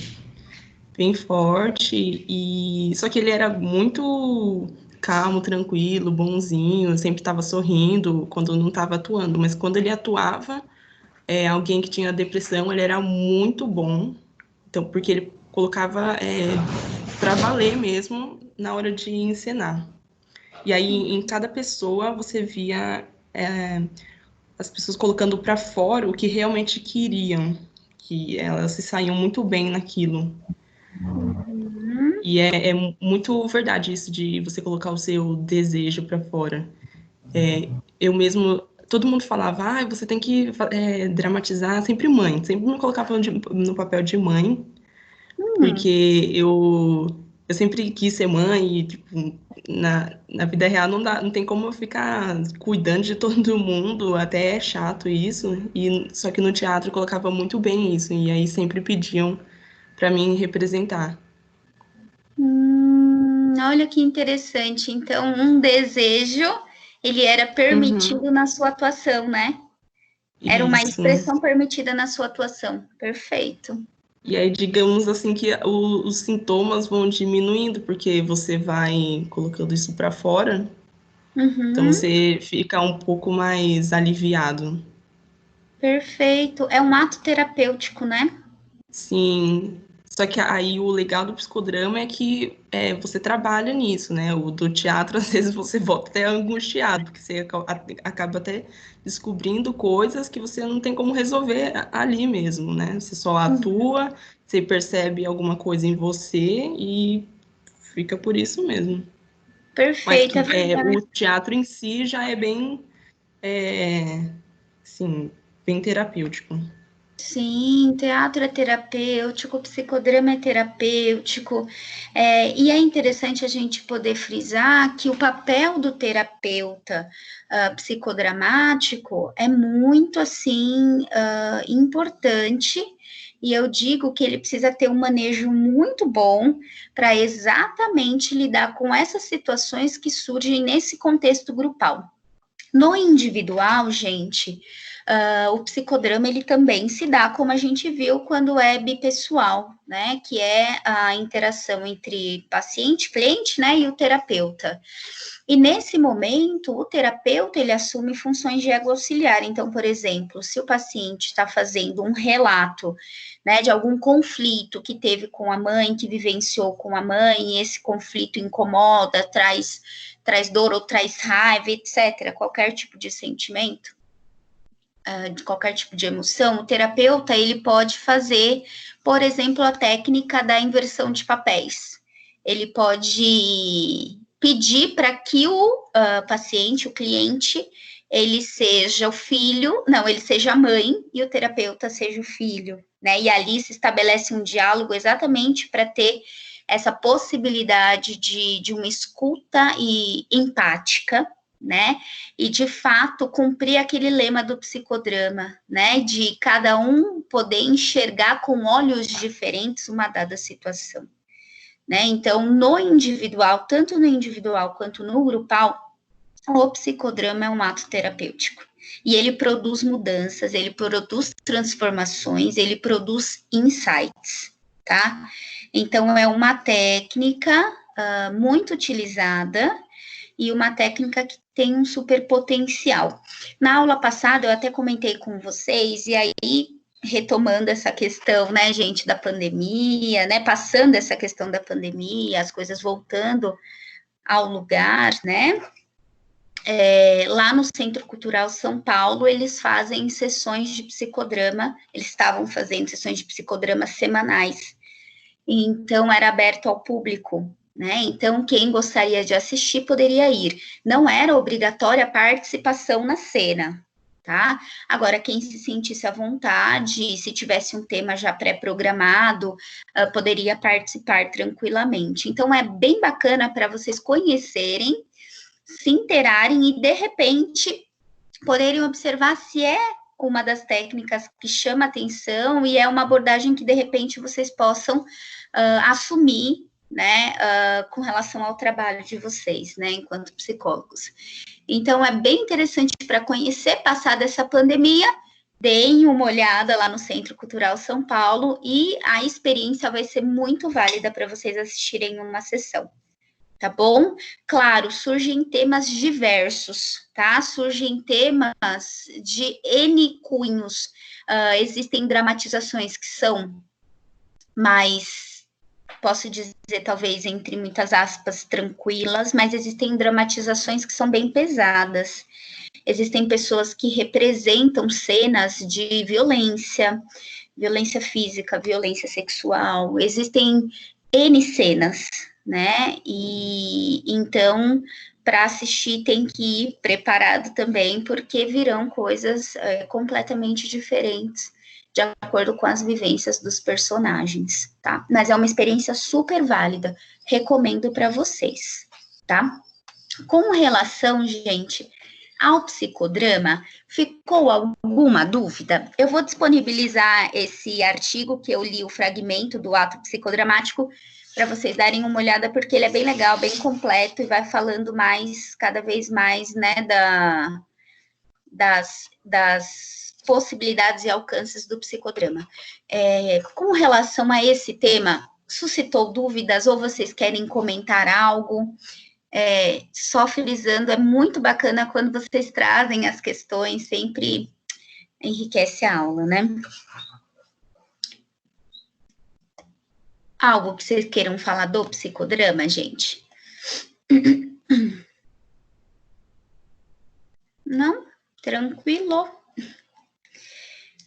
bem forte, e só que ele era muito calmo, tranquilo, bonzinho, sempre estava sorrindo quando não estava atuando, mas quando ele atuava, alguém que tinha depressão, ele era muito bom, então, porque ele colocava para valer mesmo na hora de encenar. E aí, em cada pessoa, você via as pessoas colocando para fora o que realmente queriam, que elas se saíam muito bem naquilo. E é muito verdade isso de você colocar o seu desejo para fora. Eu mesmo, todo mundo falava, você tem que dramatizar sempre mãe. Sempre me colocava no papel de mãe, porque eu sempre quis ser mãe e, tipo, na vida real não tem como eu ficar cuidando de todo mundo, até é chato isso. Só que no teatro eu colocava muito bem isso, e aí sempre pediam para mim representar. Olha que interessante. Então, um desejo, ele era permitido na sua atuação, né? Era uma expressão permitida na sua atuação. Perfeito. E aí, digamos assim, que os sintomas vão diminuindo, porque você vai colocando isso para fora. Então, você fica um pouco mais aliviado. Perfeito. É um ato terapêutico, né? Sim. Só que aí o legal do psicodrama é que você trabalha nisso, né? O do teatro, às vezes, você volta até angustiado, porque você acaba até descobrindo coisas que você não tem como resolver ali mesmo, né? Você só atua, você percebe alguma coisa em você e fica por isso mesmo. Perfeito. Mas o teatro em si já é bem, assim, bem terapêutico. Sim, teatro é terapêutico, psicodrama é terapêutico, e é interessante a gente poder frisar que o papel do terapeuta psicodramático é muito, assim, importante, e eu digo que ele precisa ter um manejo muito bom para exatamente lidar com essas situações que surgem nesse contexto grupal. No individual, gente, o psicodrama, ele também se dá, como a gente viu, quando é bipessoal, né, que é a interação entre paciente, cliente, né, e o terapeuta. E nesse momento, o terapeuta, ele assume funções de ego auxiliar. Então, por exemplo, se o paciente está fazendo um relato, né, de algum conflito que teve com a mãe, que vivenciou com a mãe, e esse conflito incomoda, traz dor ou traz raiva, etc., qualquer tipo de sentimento, de qualquer tipo de emoção, o terapeuta, ele pode fazer, por exemplo, a técnica da inversão de papéis. Ele pode pedir para que o paciente, o cliente, ele seja o filho, não, ele seja a mãe e o terapeuta seja o filho, né? E ali se estabelece um diálogo exatamente para ter essa possibilidade de uma escuta e empática, né? E de fato cumprir aquele lema do psicodrama, né? De cada um poder enxergar com olhos diferentes uma dada situação, né? Então, no individual, tanto no individual quanto no grupal, o psicodrama é um ato terapêutico. E ele produz mudanças, ele produz transformações, ele produz insights, tá? Então, é uma técnica muito utilizada e uma técnica que tem um super potencial. Na aula passada, eu até comentei com vocês, e aí, retomando essa questão, né, gente, da pandemia, né, passando essa questão da pandemia, as coisas voltando ao lugar, né, lá no Centro Cultural São Paulo, eles fazem sessões de psicodrama, eles estavam fazendo sessões de psicodrama semanais, então era aberto ao público, né? Então, quem gostaria de assistir poderia ir. Não era obrigatória a participação na cena, tá? Agora, quem se sentisse à vontade, se tivesse um tema já pré-programado, poderia participar tranquilamente. Então, é bem bacana para vocês conhecerem, se inteirarem e, de repente, poderem observar se é uma das técnicas que chama atenção e é uma abordagem que, de repente, vocês possam assumir, né, com relação ao trabalho de vocês, né, enquanto psicólogos. Então, é bem interessante para conhecer, passada essa pandemia, deem uma olhada lá no Centro Cultural São Paulo e a experiência vai ser muito válida para vocês assistirem uma sessão. Tá bom? Claro, surgem temas diversos, tá? Surgem temas de N cunhos. Existem dramatizações que são mais, posso dizer, talvez, entre muitas aspas, tranquilas, mas existem dramatizações que são bem pesadas. Existem pessoas que representam cenas de violência física, violência sexual. Existem N cenas, né? E então, para assistir, tem que ir preparado também, porque virão coisas completamente diferentes, de acordo com as vivências dos personagens, tá? Mas é uma experiência super válida, recomendo para vocês, tá? Com relação, gente, ao psicodrama, ficou alguma dúvida? Eu vou disponibilizar esse artigo que eu li, o fragmento do ato psicodramático, para vocês darem uma olhada, porque ele é bem legal, bem completo, e vai falando mais, cada vez mais, né, das possibilidades e alcances do psicodrama. Com relação a esse tema, suscitou dúvidas, ou vocês querem comentar algo? Só frisando, é muito bacana quando vocês trazem as questões, sempre enriquece a aula, né? Algo que vocês queiram falar do psicodrama, gente? Não? Tranquilo?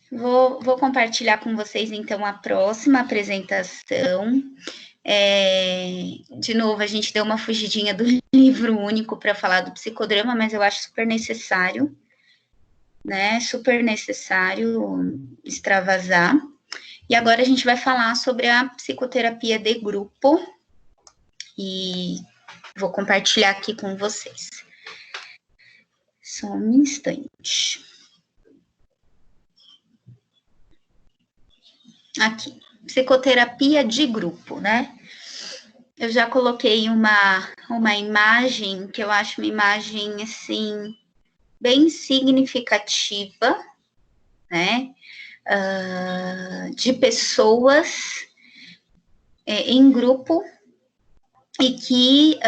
Vou compartilhar com vocês, então, a próxima apresentação. De novo, a gente deu uma fugidinha do livro único para falar do psicodrama, mas eu acho super necessário, né? Super necessário extravasar. E agora a gente vai falar sobre a psicoterapia de grupo e vou compartilhar aqui com vocês. Só um instante. Aqui, psicoterapia de grupo, né? Eu já coloquei uma imagem que eu acho uma imagem, assim, bem significativa, né? De pessoas em grupo e que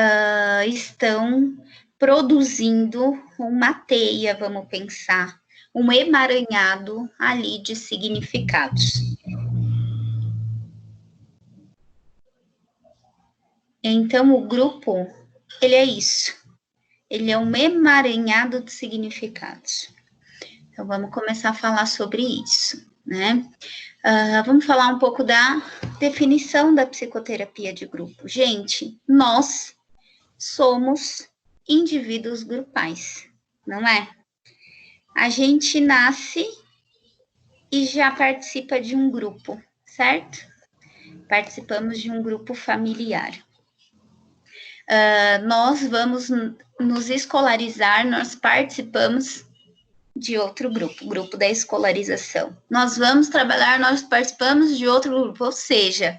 estão produzindo uma teia, vamos pensar, um emaranhado ali de significados. Então, o grupo, ele é isso. Ele é um emaranhado de significados. Então, vamos começar a falar sobre isso, né? Vamos falar um pouco da definição da psicoterapia de grupo. Gente, nós somos indivíduos grupais, não é? A gente nasce e já participa de um grupo, certo? Participamos de um grupo familiar. Nós vamos nos escolarizar, nós participamos de outro grupo, o grupo da escolarização. Nós vamos trabalhar, nós participamos de outro grupo, ou seja,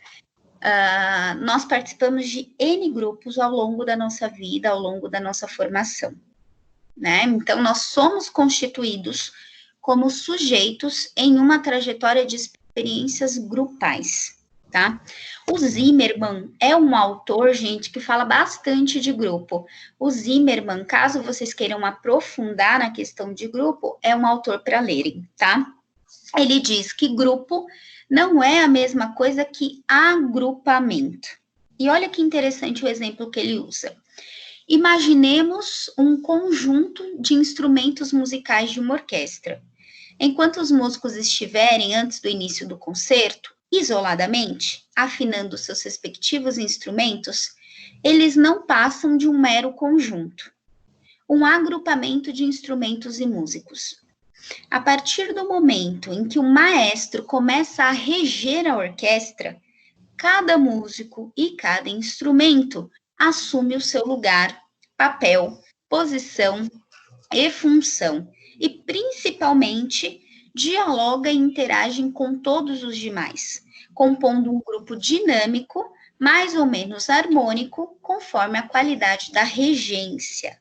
nós participamos de N grupos ao longo da nossa vida, ao longo da nossa formação, né? Então, nós somos constituídos como sujeitos em uma trajetória de experiências grupais, tá? O Zimmermann é um autor, gente, que fala bastante de grupo. O Zimmermann, caso vocês queiram aprofundar na questão de grupo, é um autor para lerem, tá? Ele diz que grupo não é a mesma coisa que agrupamento. E olha que interessante o exemplo que ele usa. Imaginemos um conjunto de instrumentos musicais de uma orquestra. Enquanto os músicos estiverem, antes do início do concerto, isoladamente, afinando seus respectivos instrumentos, eles não passam de um mero conjunto, um agrupamento de instrumentos e músicos. A partir do momento em que o maestro começa a reger a orquestra, cada músico e cada instrumento assume o seu lugar, papel, posição e função, e principalmente dialoga e interage com todos os demais, compondo um grupo dinâmico, mais ou menos harmônico, conforme a qualidade da regência.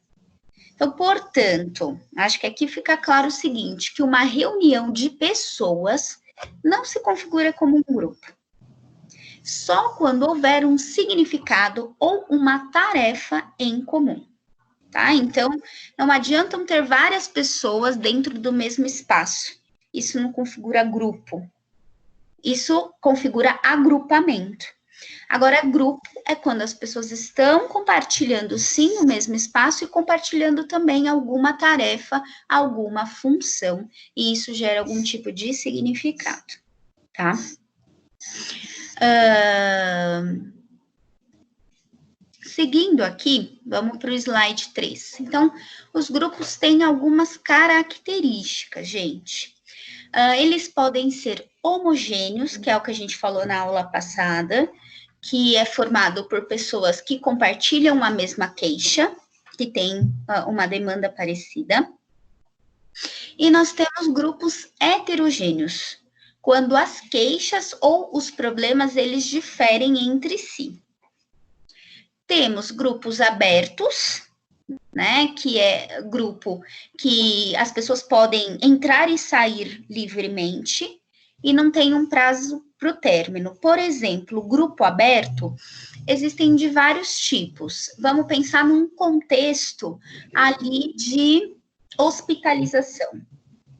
Então, portanto, acho que aqui fica claro o seguinte, que uma reunião de pessoas não se configura como um grupo. Só quando houver um significado ou uma tarefa em comum, tá? Então, não adiantam ter várias pessoas dentro do mesmo espaço. Isso não configura grupo. Isso configura agrupamento. Agora, grupo é quando as pessoas estão compartilhando, sim, o mesmo espaço e compartilhando também alguma tarefa, alguma função. E isso gera algum tipo de significado, tá? Seguindo aqui, vamos para o slide 3. Então, os grupos têm algumas características, gente. Eles podem ser homogêneos, que é o que a gente falou na aula passada, que é formado por pessoas que compartilham a mesma queixa, que tem uma demanda parecida. E nós temos grupos heterogêneos, quando as queixas ou os problemas, eles diferem entre si. Temos grupos abertos, né, que é grupo que as pessoas podem entrar e sair livremente e não tem um prazo para o término. Por exemplo, grupo aberto, existem de vários tipos. Vamos pensar num contexto ali de hospitalização,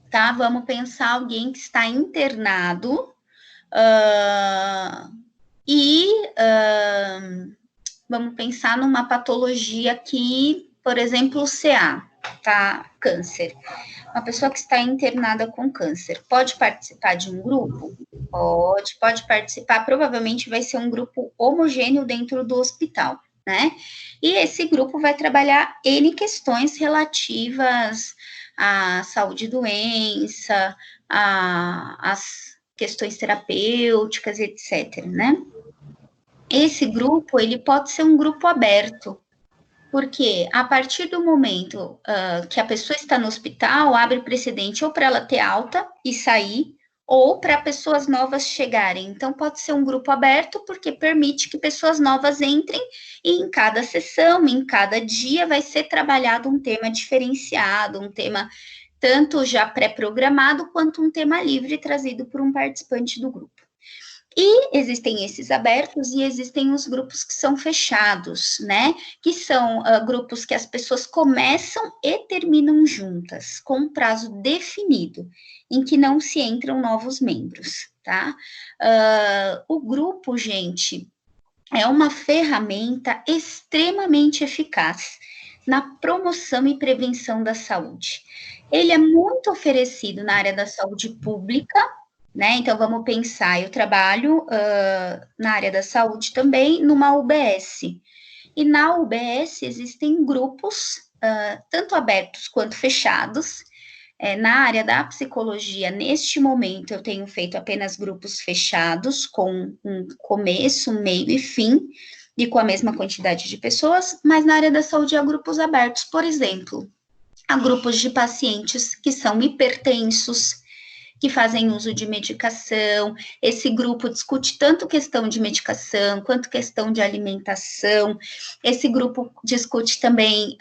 tá? Vamos pensar alguém que está internado vamos pensar numa patologia que, por exemplo, o CA, tá? Câncer. Uma pessoa que está internada com câncer, pode participar de um grupo? Pode participar, provavelmente vai ser um grupo homogêneo dentro do hospital, né? E esse grupo vai trabalhar N questões relativas à saúde e doença, às questões terapêuticas, etc., né? Esse grupo, ele pode ser um grupo aberto, porque a partir do momento que a pessoa está no hospital, abre precedente ou para ela ter alta e sair, ou para pessoas novas chegarem. Então, pode ser um grupo aberto, porque permite que pessoas novas entrem, e em cada sessão, em cada dia, vai ser trabalhado um tema diferenciado, um tema tanto já pré-programado, quanto um tema livre trazido por um participante do grupo. E existem esses abertos e existem os grupos que são fechados, né? Que são grupos que as pessoas começam e terminam juntas, com um prazo definido, em que não se entram novos membros, tá? O grupo, gente, é uma ferramenta extremamente eficaz na promoção e prevenção da saúde. Ele é muito oferecido na área da saúde pública, né? Então, vamos pensar, eu trabalho na área da saúde também, numa UBS. E na UBS existem grupos, tanto abertos quanto fechados. Na área da psicologia, neste momento, eu tenho feito apenas grupos fechados, com um começo, meio e fim, e com a mesma quantidade de pessoas, mas na área da saúde há grupos abertos, por exemplo, há grupos de pacientes que são hipertensos, que fazem uso de medicação. Esse grupo discute tanto questão de medicação, quanto questão de alimentação. Esse grupo discute também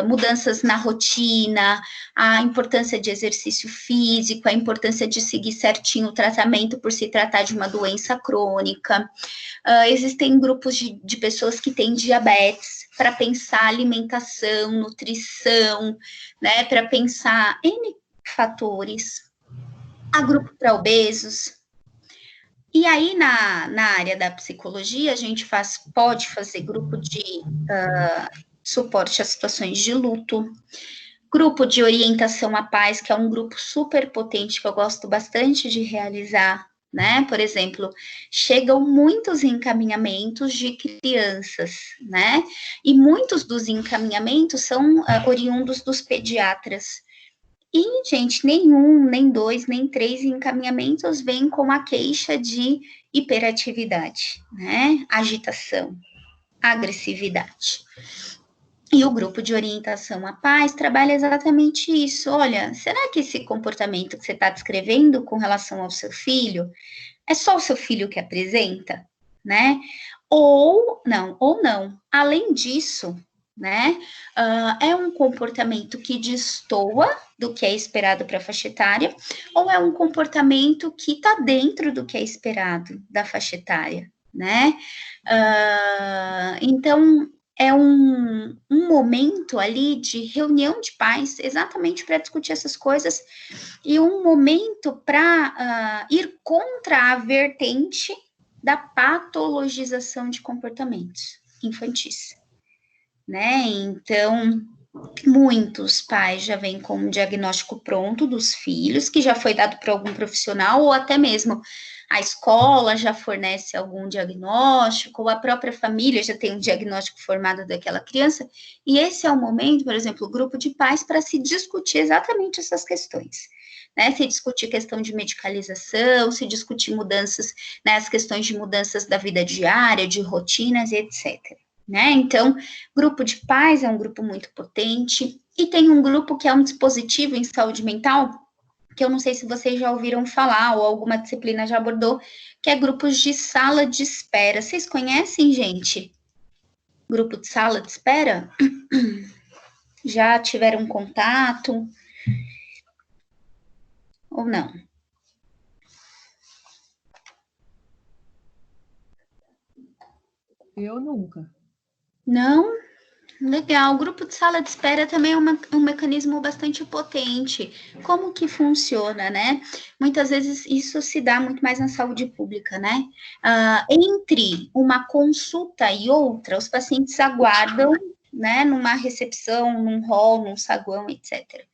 mudanças na rotina, a importância de exercício físico, a importância de seguir certinho o tratamento por se tratar de uma doença crônica. Existem grupos de pessoas que têm diabetes, para pensar alimentação, nutrição, né, para pensar N fatores. Há grupo para obesos. E aí, na área da psicologia, a gente pode fazer grupo de suporte a situações de luto, grupo de orientação à paz, que é um grupo super potente, que eu gosto bastante de realizar, né? Por exemplo, chegam muitos encaminhamentos de crianças, né? E muitos dos encaminhamentos são oriundos dos pediatras. E, gente, nenhum, nem dois, nem três encaminhamentos vêm com a queixa de hiperatividade, né? Agitação, agressividade. E o grupo de orientação à paz trabalha exatamente isso. Olha, será que esse comportamento que você está descrevendo com relação ao seu filho, é só o seu filho que apresenta, né? Ou não. Além disso, né, é um comportamento que destoa do que é esperado para a faixa etária, ou é um comportamento que está dentro do que é esperado da faixa etária, né? Então, é um momento ali de reunião de pais, exatamente para discutir essas coisas, e um momento para ir contra a vertente da patologização de comportamentos infantis, né? Então, muitos pais já vêm com um diagnóstico pronto dos filhos, que já foi dado por algum profissional, ou até mesmo a escola já fornece algum diagnóstico, ou a própria família já tem um diagnóstico formado daquela criança, e esse é o momento, por exemplo, o grupo de pais para se discutir exatamente essas questões, né? Se discutir questão de medicalização, se discutir mudanças, né, as questões de mudanças da vida diária, de rotinas e etc., né? Então, grupo de pais é um grupo muito potente, e tem um grupo que é um dispositivo em saúde mental, que eu não sei se vocês já ouviram falar, ou alguma disciplina já abordou, que é grupos de sala de espera. Vocês conhecem, gente? Grupo de sala de espera? Já tiveram contato? Ou não? Eu nunca. Não? Legal. O grupo de sala de espera também é um mecanismo bastante potente. Como que funciona, né? Muitas vezes isso se dá muito mais na saúde pública, né? Entre uma consulta e outra, os pacientes aguardam, né, numa recepção, num hall, num saguão, etc.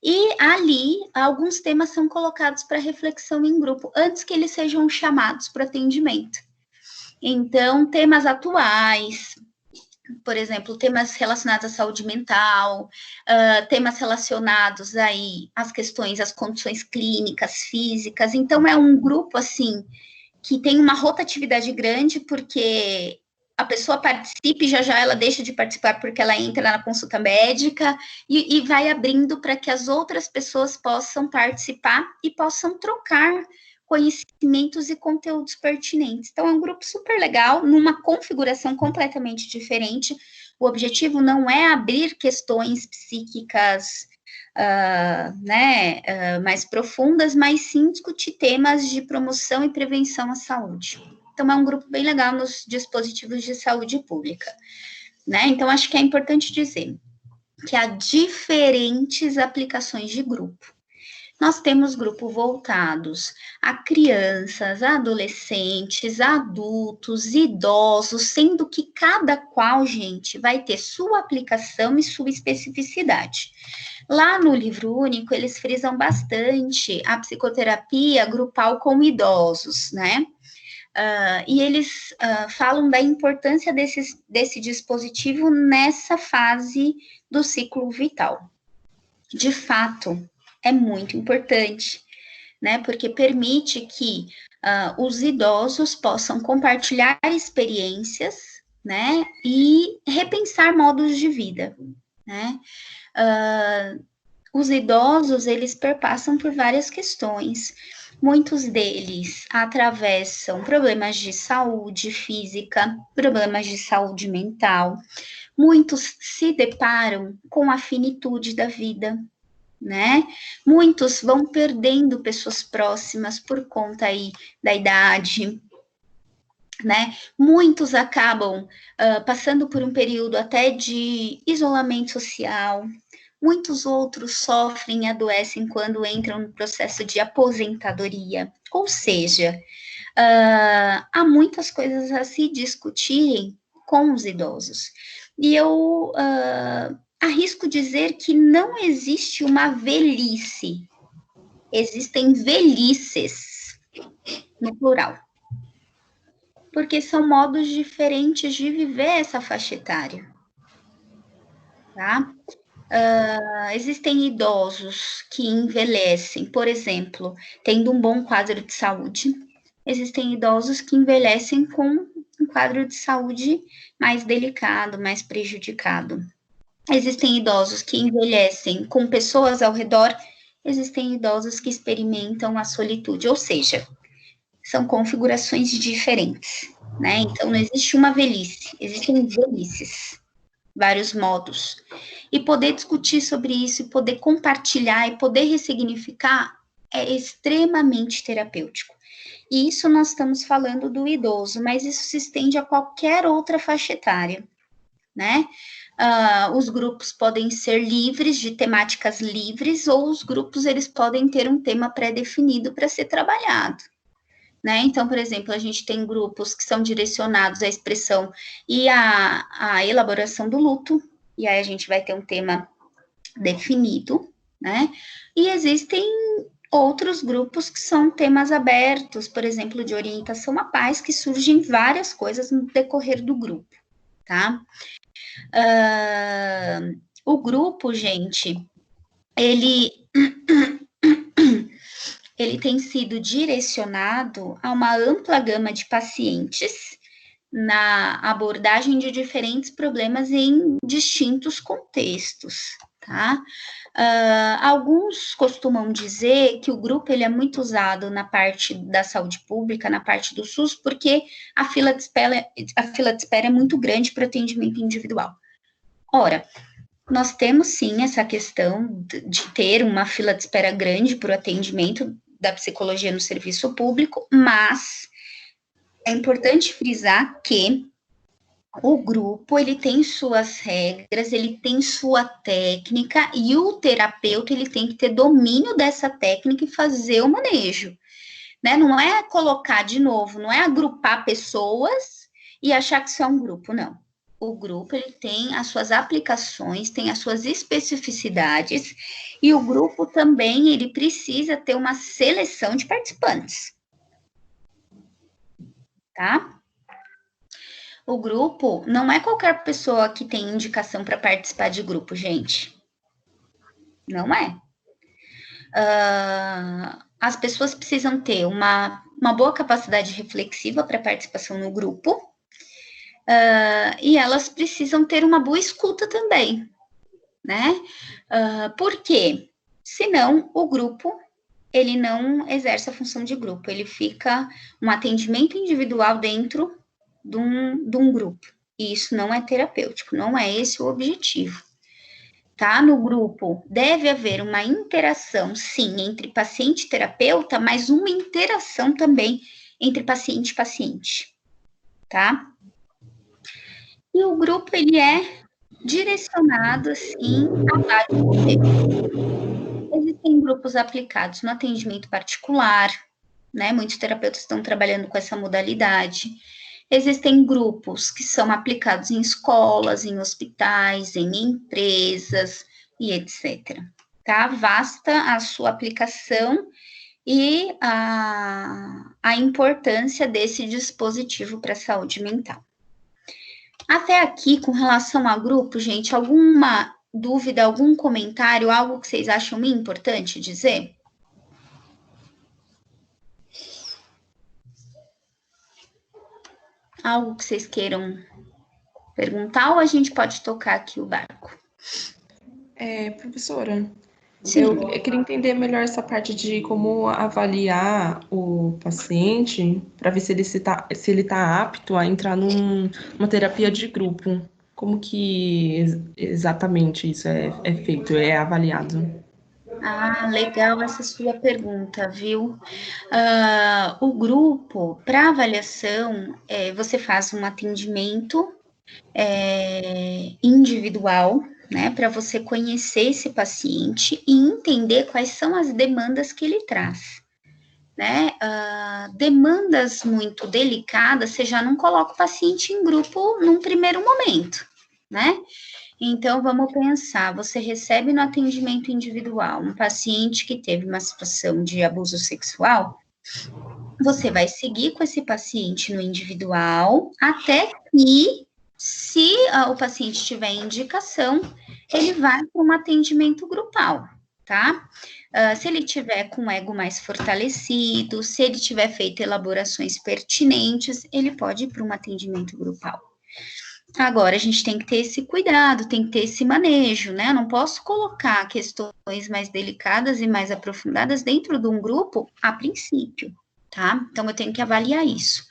E ali, alguns temas são colocados para reflexão em grupo, antes que eles sejam chamados para atendimento. Então, temas atuais, por exemplo, temas relacionados à saúde mental, temas relacionados aí às questões, às condições clínicas, físicas. Então, é um grupo, assim, que tem uma rotatividade grande, porque a pessoa participa e já ela deixa de participar porque ela entra na consulta médica e vai abrindo para que as outras pessoas possam participar e possam trocar conhecimentos e conteúdos pertinentes. Então, é um grupo super legal, numa configuração completamente diferente. O objetivo não é abrir questões psíquicas mais profundas, mas sim discutir temas de promoção e prevenção à saúde. Então, é um grupo bem legal nos dispositivos de saúde pública, né? Então, acho que é importante dizer que há diferentes aplicações de grupo. Nós temos grupos voltados a crianças, a adolescentes, a adultos, idosos, sendo que cada qual, gente, vai ter sua aplicação e sua especificidade. Lá no livro único, eles frisam bastante a psicoterapia grupal com idosos, né? E eles falam da importância desse dispositivo nessa fase do ciclo vital. De fato, é muito importante, né? Porque permite que os idosos possam compartilhar experiências, né? E repensar modos de vida, né? Os idosos, eles perpassam por várias questões. Muitos deles atravessam problemas de saúde física, problemas de saúde mental. Muitos se deparam com a finitude da vida, né? Muitos vão perdendo pessoas próximas por conta aí da idade, né? Muitos acabam passando por um período até de isolamento social. Muitos outros sofrem e adoecem quando entram no processo de aposentadoria. Ou seja, há muitas coisas a se discutirem com os idosos. E eu arrisco dizer que não existe uma velhice. Existem velhices, no plural. Porque são modos diferentes de viver essa faixa etária. Tá? Existem idosos que envelhecem, por exemplo, tendo um bom quadro de saúde. Existem idosos que envelhecem com um quadro de saúde mais delicado, mais prejudicado. Existem idosos que envelhecem com pessoas ao redor. Existem idosos que experimentam a solitude, ou seja, são configurações diferentes, né? Então, não existe uma velhice, existem velhices. Vários modos, e poder discutir sobre isso, e poder compartilhar, e poder ressignificar, é extremamente terapêutico. E isso nós estamos falando do idoso, mas isso se estende a qualquer outra faixa etária, né? Os grupos podem ser livres, de temáticas livres, ou os grupos, eles podem ter um tema pré-definido para ser trabalhado. Né? Então, por exemplo, a gente tem grupos que são direcionados à expressão e à elaboração do luto, e aí a gente vai ter um tema definido, né? E existem outros grupos que são temas abertos, por exemplo, de orientação à paz, que surgem várias coisas no decorrer do grupo, tá? O grupo, gente, ele tem sido direcionado a uma ampla gama de pacientes na abordagem de diferentes problemas em distintos contextos, tá? Alguns costumam dizer que o grupo ele é muito usado na parte da saúde pública, na parte do SUS, porque a fila de espera é muito grande para atendimento individual. Ora, nós temos sim essa questão de ter uma fila de espera grande para o atendimento da psicologia no serviço público, mas é importante frisar que o grupo, ele tem suas regras, ele tem sua técnica, e o terapeuta, ele tem que ter domínio dessa técnica e fazer o manejo, né? Não é colocar de novo, não é agrupar pessoas e achar que isso é um grupo, não. O grupo, ele tem as suas aplicações, tem as suas especificidades, e o grupo também, ele precisa ter uma seleção de participantes, tá? O grupo não é qualquer pessoa que tem indicação para participar de grupo, gente. Não é. As pessoas precisam ter uma boa capacidade reflexiva para participação no grupo, e elas precisam ter uma boa escuta também, né? Por quê? Senão, o grupo, ele não exerce a função de grupo, ele fica um atendimento individual dentro de um grupo, e isso não é terapêutico, não é esse o objetivo, tá? No grupo deve haver uma interação, sim, entre paciente e terapeuta, mas uma interação também entre paciente e paciente, tá? E o grupo, ele é direcionado, assim, a vários temas. Existem grupos aplicados no atendimento particular, né? Muitos terapeutas estão trabalhando com essa modalidade. Existem grupos que são aplicados em escolas, em hospitais, em empresas e etc. Tá? Vasta a sua aplicação e a importância desse dispositivo para a saúde mental. Até aqui, com relação a grupo, gente, alguma dúvida, algum comentário, algo que vocês acham importante dizer? Algo que vocês queiram perguntar ou a gente pode tocar aqui o barco? Professora, Sim. eu queria entender melhor essa parte de como avaliar o paciente para ver se ele tá apto a entrar numa terapia de grupo. Como que exatamente isso é feito, é avaliado? Ah, legal essa sua pergunta, viu? O grupo, para avaliação, você faz um atendimento individual, né, para você conhecer esse paciente e entender quais são as demandas que ele traz, né? Demandas muito delicadas, você já não coloca o paciente em grupo num primeiro momento, né? Então, vamos pensar, você recebe no atendimento individual um paciente que teve uma situação de abuso sexual, você vai seguir com esse paciente no individual até que, se o paciente tiver indicação, ele vai para um atendimento grupal, tá? Se ele tiver com o ego mais fortalecido, se ele tiver feito elaborações pertinentes, ele pode ir para um atendimento grupal. Agora, a gente tem que ter esse cuidado, tem que ter esse manejo, né? Eu não posso colocar questões mais delicadas e mais aprofundadas dentro de um grupo a princípio, tá? Então, eu tenho que avaliar isso.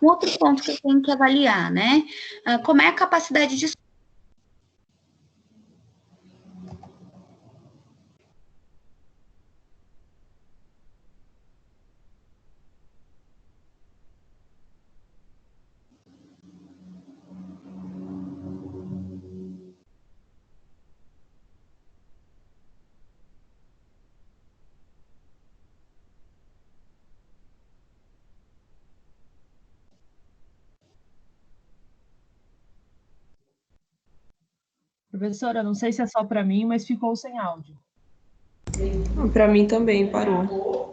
Um outro ponto que eu tenho que avaliar, né? Como é a capacidade de Professora, não sei se é só para mim, mas ficou sem áudio. Para mim também parou.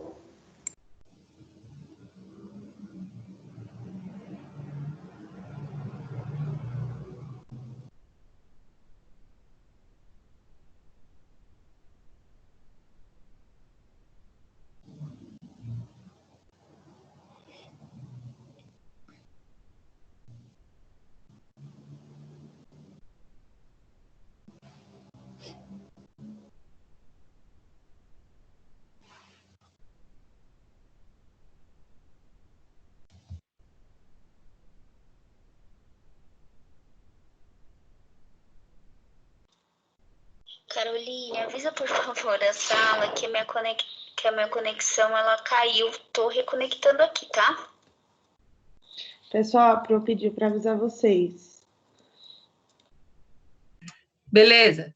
Caroline, avisa por favor a sala que a minha conexão ela caiu. Tô reconectando aqui, tá? Pessoal, eu pedi para avisar vocês. Beleza.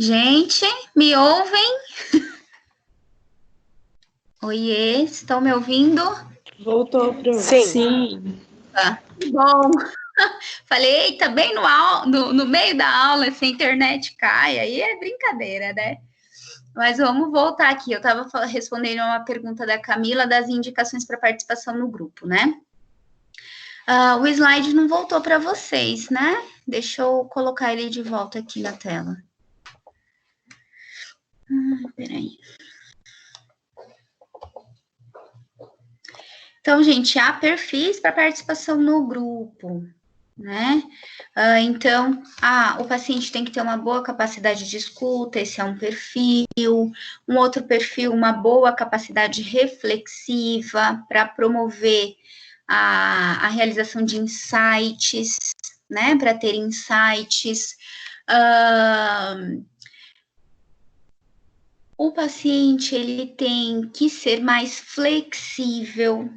Gente, me ouvem? Oiê, estão me ouvindo? Voltou pro... Sim. Sim. Tá, que bom. Falei, eita, bem no meio da aula, se a internet cai, aí é brincadeira, né? Mas vamos voltar aqui. Eu estava respondendo uma pergunta da Camila das indicações para participação no grupo, né? O slide não voltou para vocês, né? Deixa eu colocar ele de volta aqui na tela. Peraí. Então, gente, há perfis para participação no grupo, né? Então, o paciente tem que ter uma boa capacidade de escuta, esse é um perfil. Um outro perfil, uma boa capacidade reflexiva para promover a realização de insights, né? Para ter insights. O paciente, ele tem que ser mais flexível,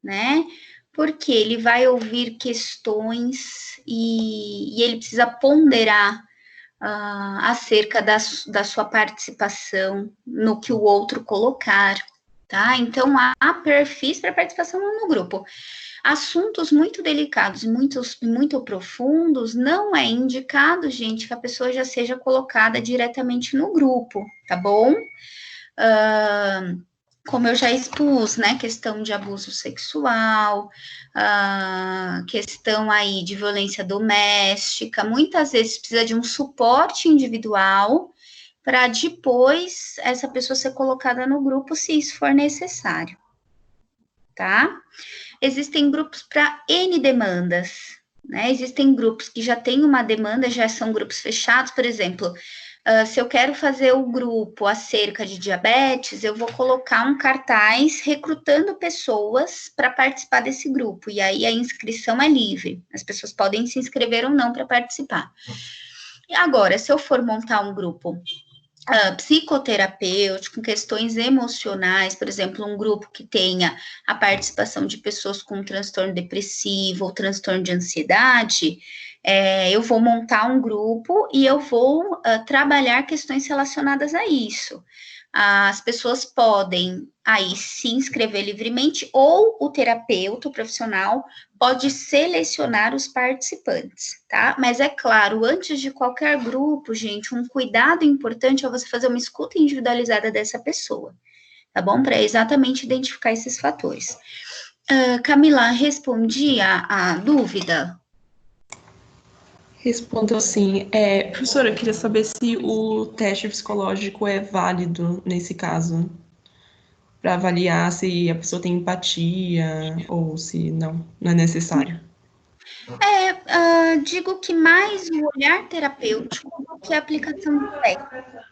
né? Porque ele vai ouvir questões e ele precisa ponderar acerca da sua participação no que o outro colocar, tá? Então, há perfis para participação no grupo. Assuntos muito delicados e muito profundos, não é indicado, gente, que a pessoa já seja colocada diretamente no grupo, tá bom? Como eu já expus, né, questão de abuso sexual, questão aí de violência doméstica, muitas vezes precisa de um suporte individual para depois essa pessoa ser colocada no grupo, se isso for necessário, tá? Existem grupos para N demandas, né? Existem grupos que já têm uma demanda, já são grupos fechados, por exemplo, se eu quero fazer o grupo acerca de diabetes, eu vou colocar um cartaz recrutando pessoas para participar desse grupo, e aí a inscrição é livre, as pessoas podem se inscrever ou não para participar. E agora, se eu for montar um grupo psicoterapêutico, questões emocionais, por exemplo, um grupo que tenha a participação de pessoas com transtorno depressivo ou transtorno de ansiedade, eu vou montar um grupo e eu vou trabalhar questões relacionadas a isso. As pessoas podem aí se inscrever livremente ou o terapeuta, o profissional, pode selecionar os participantes, tá? Mas é claro, antes de qualquer grupo, gente, um cuidado importante é você fazer uma escuta individualizada dessa pessoa, tá bom? Para exatamente identificar esses fatores. Camila, respondi a dúvida? Respondo sim. Professora, eu queria saber se o teste psicológico é válido nesse caso, para avaliar se a pessoa tem empatia ou se não é necessário. Digo que mais o olhar terapêutico do que a aplicação de técnica,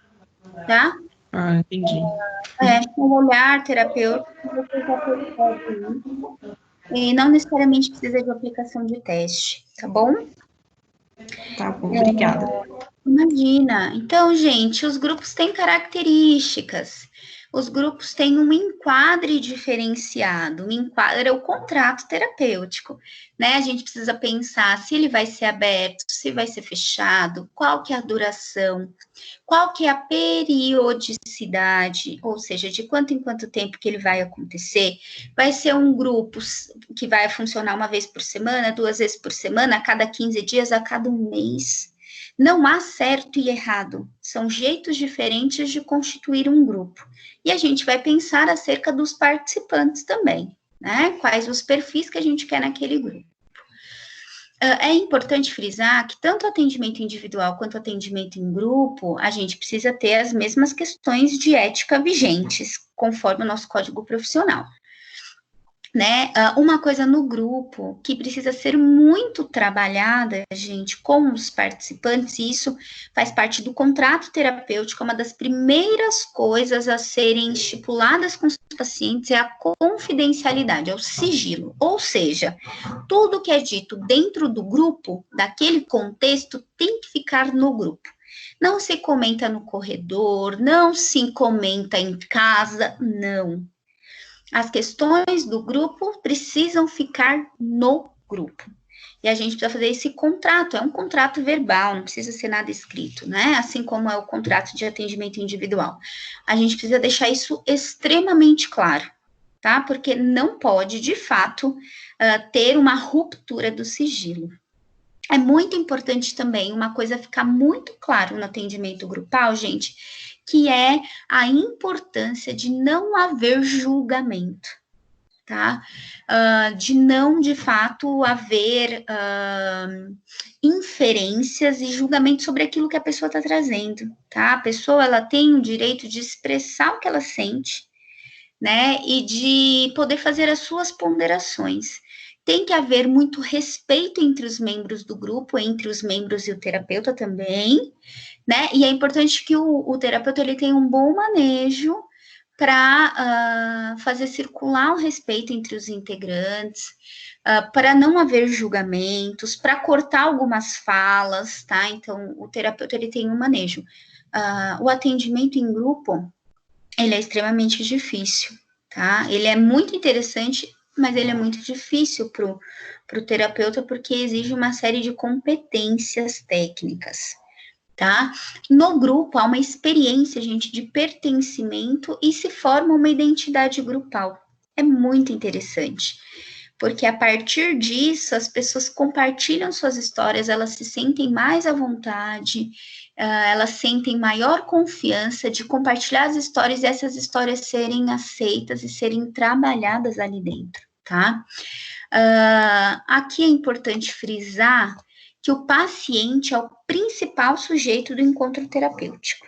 tá? Entendi. O olhar terapêutico você já percebe e não necessariamente precisa de aplicação de teste, tá bom? Tá bom, obrigada. Imagina. Então, gente, os grupos têm características. Os grupos têm um enquadre diferenciado. O enquadre é o contrato terapêutico, né? A gente precisa pensar se ele vai ser aberto, se vai ser fechado, qual que é a duração, qual que é a periodicidade, ou seja, de quanto em quanto tempo que ele vai acontecer. Vai ser um grupo que vai funcionar uma vez por semana, 2 vezes por semana, a cada 15 dias, a cada um mês. Não há certo e errado, são jeitos diferentes de constituir um grupo. E a gente vai pensar acerca dos participantes também, né? Quais os perfis que a gente quer naquele grupo. É importante frisar que tanto atendimento individual quanto atendimento em grupo, a gente precisa ter as mesmas questões de ética vigentes, conforme o nosso código profissional. Né? Uma coisa no grupo que precisa ser muito trabalhada, gente, com os participantes, e isso faz parte do contrato terapêutico, uma das primeiras coisas a serem estipuladas com os pacientes é a confidencialidade, é o sigilo, ou seja, tudo que é dito dentro do grupo, daquele contexto, tem que ficar no grupo. Não se comenta no corredor, não se comenta em casa, não. As questões do grupo precisam ficar no grupo. E a gente precisa fazer esse contrato, é um contrato verbal, não precisa ser nada escrito, né? Assim como é o contrato de atendimento individual. A gente precisa deixar isso extremamente claro, tá? Porque não pode, de fato, ter uma ruptura do sigilo. É muito importante também uma coisa ficar muito claro no atendimento grupal, gente, que é a importância de não haver julgamento, tá? De não, de fato, haver inferências e julgamento sobre aquilo que a pessoa está trazendo, tá? A pessoa, ela tem o direito de expressar o que ela sente, né? E de poder fazer as suas ponderações. Tem que haver muito respeito entre os membros do grupo, entre os membros e o terapeuta também, né? E é importante que o terapeuta ele tenha um bom manejo para fazer circular o respeito entre os integrantes, para não haver julgamentos, para cortar algumas falas, tá? Então, o terapeuta ele tem um manejo. O atendimento em grupo, ele é extremamente difícil, tá? Ele é muito interessante, mas ele é muito difícil para o terapeuta, porque exige uma série de competências técnicas, tá? No grupo, há uma experiência, gente, de pertencimento e se forma uma identidade grupal. É muito interessante, porque a partir disso, as pessoas compartilham suas histórias, elas se sentem mais à vontade, elas sentem maior confiança de compartilhar as histórias e essas histórias serem aceitas e serem trabalhadas ali dentro, tá? Aqui é importante frisar que o paciente é o principal sujeito do encontro terapêutico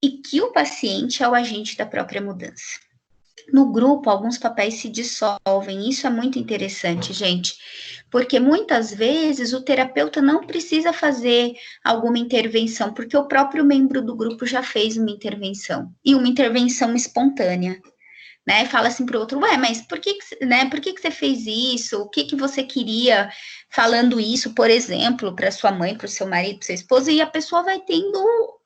e que o paciente é o agente da própria mudança. No grupo, alguns papéis se dissolvem, isso é muito interessante, gente, porque muitas vezes o terapeuta não precisa fazer alguma intervenção, porque o próprio membro do grupo já fez uma intervenção, e uma intervenção espontânea, né? Fala assim para o outro, mas por que você fez isso? O que você queria falando isso, por exemplo, para sua mãe, para o seu marido, para sua esposa? E a pessoa vai tendo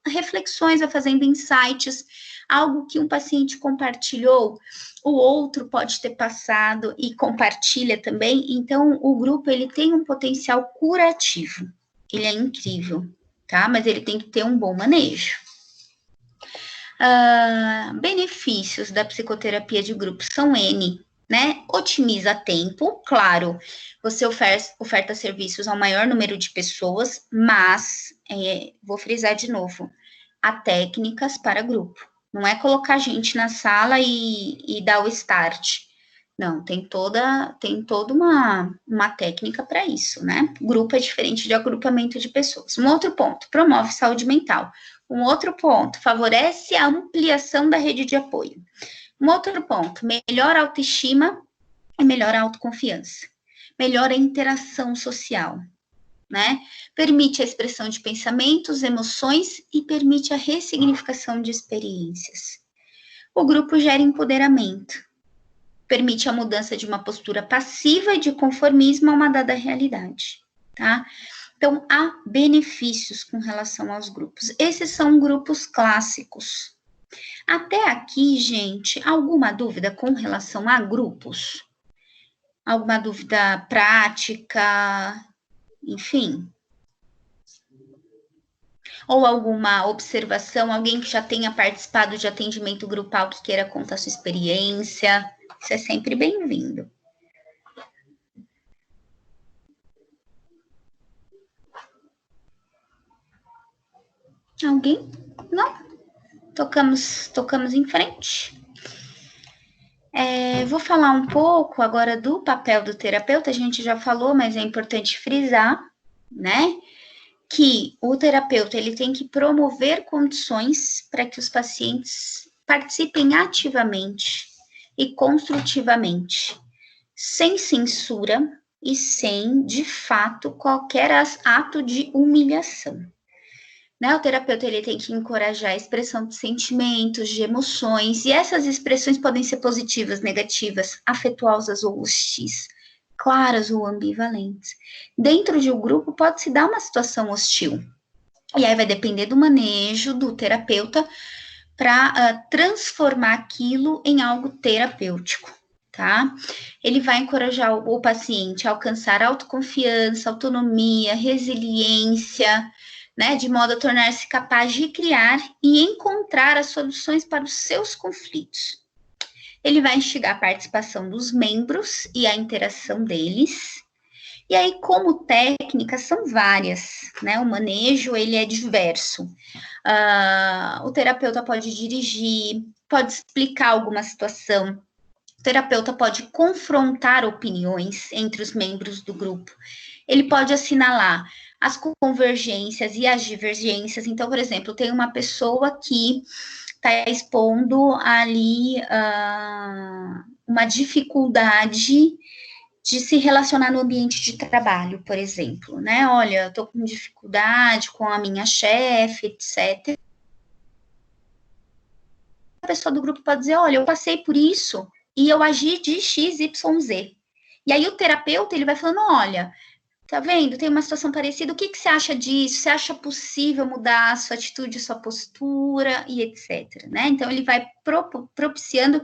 reflexões, vai fazendo insights, algo que um paciente compartilhou, o outro pode ter passado e compartilha também. Então, o grupo, ele tem um potencial curativo. Ele é incrível, tá? Mas ele tem que ter um bom manejo. Benefícios da psicoterapia de grupo são N, né? Otimiza tempo, claro, você oferta serviços ao maior número de pessoas, mas, vou frisar de novo, há técnicas para grupo. Não é colocar gente na sala e dar o start. Não, tem toda uma técnica para isso, né? Grupo é diferente de agrupamento de pessoas. Um outro ponto, promove saúde mental. Um outro ponto, favorece a ampliação da rede de apoio. Um outro ponto, melhora a autoestima e melhora a autoconfiança. Melhora a interação social, né? Permite a expressão de pensamentos, emoções e permite a ressignificação de experiências. O grupo gera empoderamento. Permite a mudança de uma postura passiva e de conformismo a uma dada realidade, tá? Então, há benefícios com relação aos grupos. Esses são grupos clássicos. Até aqui, gente, alguma dúvida com relação a grupos? Alguma dúvida prática? Enfim. Ou alguma observação? Alguém que já tenha participado de atendimento grupal que queira contar sua experiência? Isso é sempre bem-vindo. Alguém? Não? Tocamos em frente. Vou falar um pouco agora do papel do terapeuta. A gente já falou, mas é importante frisar, né? Que o terapeuta ele tem que promover condições para que os pacientes participem ativamente e construtivamente, sem censura e sem, de fato, qualquer ato de humilhação. Né? O terapeuta ele tem que encorajar a expressão de sentimentos, de emoções, e essas expressões podem ser positivas, negativas, afetuosas ou hostis, claras ou ambivalentes. Dentro de um grupo pode-se dar uma situação hostil, e aí vai depender do manejo do terapeuta para transformar aquilo em algo terapêutico, tá? Ele vai encorajar o paciente a alcançar autoconfiança, autonomia, resiliência, né? De modo a tornar-se capaz de criar e encontrar as soluções para os seus conflitos. Ele vai instigar a participação dos membros e a interação deles. E aí, como técnicas, são várias, né? O manejo, ele é diverso. O terapeuta pode dirigir, pode explicar alguma situação. O terapeuta pode confrontar opiniões entre os membros do grupo. Ele pode assinalar as convergências e as divergências. Então, por exemplo, tem uma pessoa que está expondo ali uma dificuldade de se relacionar no ambiente de trabalho, por exemplo, né? Olha, eu tô com dificuldade com a minha chefe, etc. A pessoa do grupo pode dizer, olha, eu passei por isso e eu agi de X, Y, Z. E aí o terapeuta, ele vai falando, olha, tá vendo? Tem uma situação parecida, o que você acha disso? Você acha possível mudar a sua atitude, a sua postura e etc, né? Então, ele vai propiciando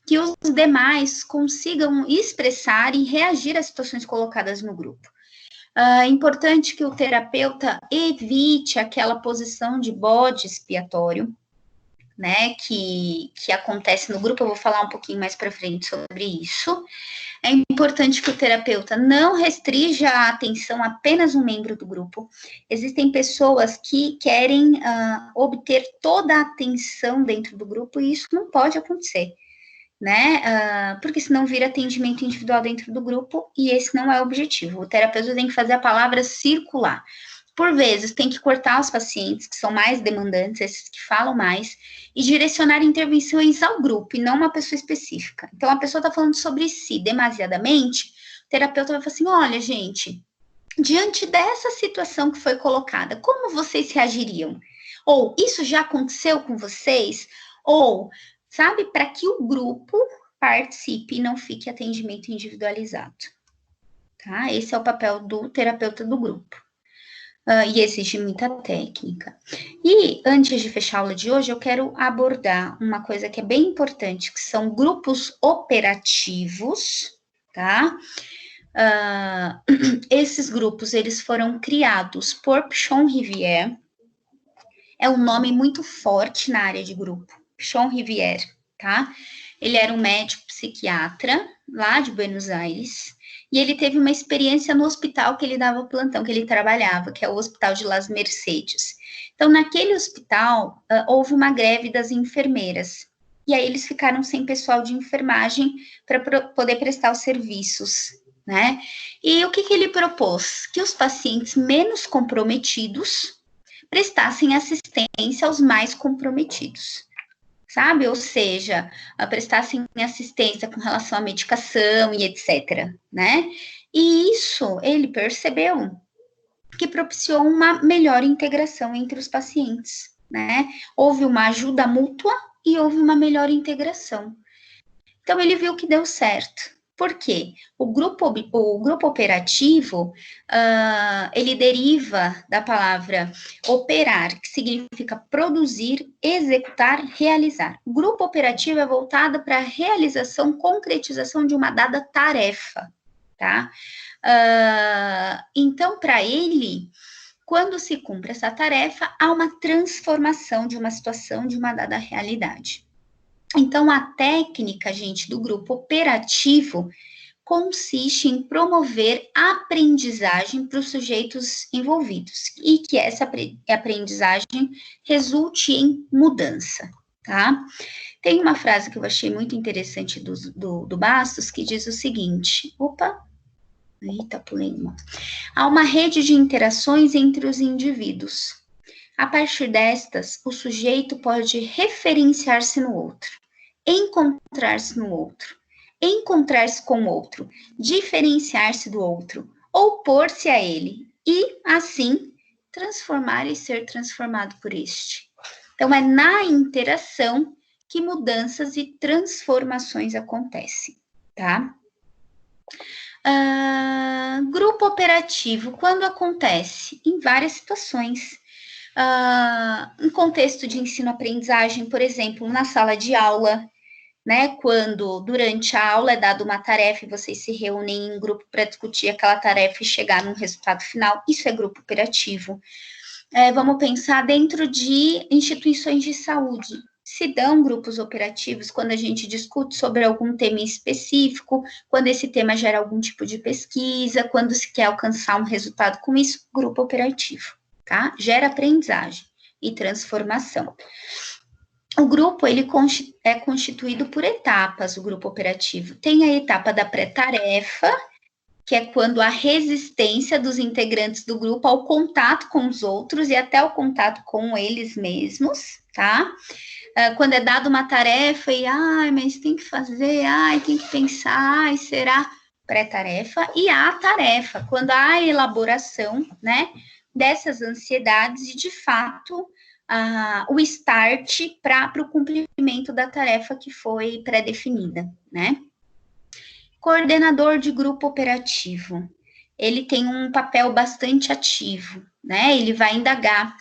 que os demais consigam expressar e reagir às situações colocadas no grupo. É importante que o terapeuta evite aquela posição de bode expiatório, né, que acontece no grupo. Eu vou falar um pouquinho mais para frente sobre isso. É importante que o terapeuta não restrinja a atenção a apenas um membro do grupo. Existem pessoas que querem obter toda a atenção dentro do grupo e isso não pode acontecer, né? Porque senão vira atendimento individual dentro do grupo e esse não é o objetivo. O terapeuta tem que fazer a palavra circular. Por vezes, tem que cortar os pacientes que são mais demandantes, esses que falam mais, e direcionar intervenções ao grupo, e não uma pessoa específica. Então, a pessoa está falando sobre si demasiadamente, o terapeuta vai falar assim, olha, gente, diante dessa situação que foi colocada, como vocês reagiriam? Ou, isso já aconteceu com vocês? Ou, sabe, para que o grupo participe e não fique atendimento individualizado. Tá? Esse é o papel do terapeuta do grupo. E exige muita técnica. E antes de fechar a aula de hoje, eu quero abordar uma coisa que é bem importante, que são grupos operativos, tá? Esses grupos, eles foram criados por Pichon Rivière. É um nome muito forte na área de grupo, Pichon Rivière, tá? Ele era um médico psiquiatra lá de Buenos Aires. E ele teve uma experiência no hospital que ele dava plantão, que ele trabalhava, que é o Hospital de Las Mercedes. Então, naquele hospital, houve uma greve das enfermeiras. E aí, eles ficaram sem pessoal de enfermagem para poder prestar os serviços, né? E o que ele propôs? Que os pacientes menos comprometidos prestassem assistência aos mais comprometidos. Sabe? Ou seja, prestassem assistência com relação à medicação e etc, né? E isso ele percebeu que propiciou uma melhor integração entre os pacientes, né? Houve uma ajuda mútua e houve uma melhor integração. Então, ele viu que deu certo. Por quê? O grupo operativo, ele deriva da palavra operar, que significa produzir, executar, realizar. O grupo operativo é voltado para a realização, concretização de uma dada tarefa, tá? Então, para ele, quando se cumpre essa tarefa, há uma transformação de uma situação, de uma dada realidade. Então, a técnica, gente, do grupo operativo consiste em promover a aprendizagem para os sujeitos envolvidos e que essa aprendizagem resulte em mudança, tá? Tem uma frase que eu achei muito interessante do Bastos que diz o seguinte, eita, pulei uma. Há uma rede de interações entre os indivíduos. A partir destas, o sujeito pode referenciar-se no outro, encontrar-se no outro, encontrar-se com o outro, diferenciar-se do outro, opor-se a ele e, assim, transformar e ser transformado por este. Então, é na interação que mudanças e transformações acontecem, tá? Grupo operativo, quando acontece? Em várias situações. Em contexto de ensino-aprendizagem, por exemplo, na sala de aula, né? Quando durante a aula é dada uma tarefa e vocês se reúnem em grupo para discutir aquela tarefa e chegar num resultado final, isso é grupo operativo. Vamos pensar dentro de instituições de saúde. Se dão grupos operativos quando a gente discute sobre algum tema específico, quando esse tema gera algum tipo de pesquisa, quando se quer alcançar um resultado com isso, grupo operativo, tá? Gera aprendizagem e transformação. O grupo, ele é constituído por etapas, o grupo operativo. Tem a etapa da pré-tarefa, que é quando a resistência dos integrantes do grupo ao contato com os outros e até o contato com eles mesmos, tá? Quando é dada uma tarefa e, mas tem que fazer, tem que pensar, será? Pré-tarefa. E a tarefa, quando há a elaboração, né, dessas ansiedades e, de fato, o start para o cumprimento da tarefa que foi pré-definida, né? Coordenador de grupo operativo, ele tem um papel bastante ativo, né? Ele vai indagar,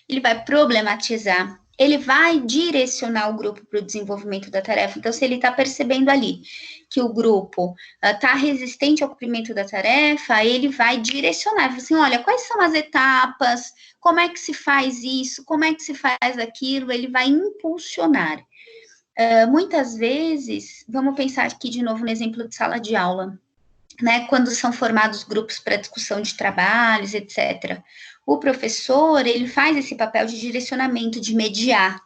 ele vai problematizar, ele vai direcionar o grupo para o desenvolvimento da tarefa. Então, se ele está percebendo ali que o grupo está resistente ao cumprimento da tarefa, ele vai direcionar, assim, olha, quais são as etapas, como é que se faz isso, como é que se faz aquilo, ele vai impulsionar. Muitas vezes, vamos pensar aqui de novo no exemplo de sala de aula, né, quando são formados grupos para discussão de trabalhos, etc. O professor, ele faz esse papel de direcionamento, de mediar,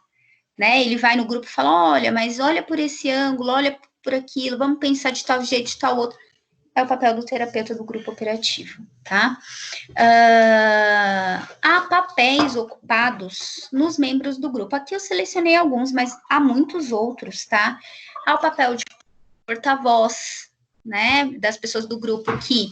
né, ele vai no grupo e fala, olha, mas olha por esse ângulo, olha por aquilo, vamos pensar de tal jeito, de tal outro. É o papel do terapeuta do grupo operativo, tá? Há papéis ocupados nos membros do grupo. Aqui eu selecionei alguns, mas há muitos outros, tá? Há o papel de porta-voz, né? Das pessoas do grupo que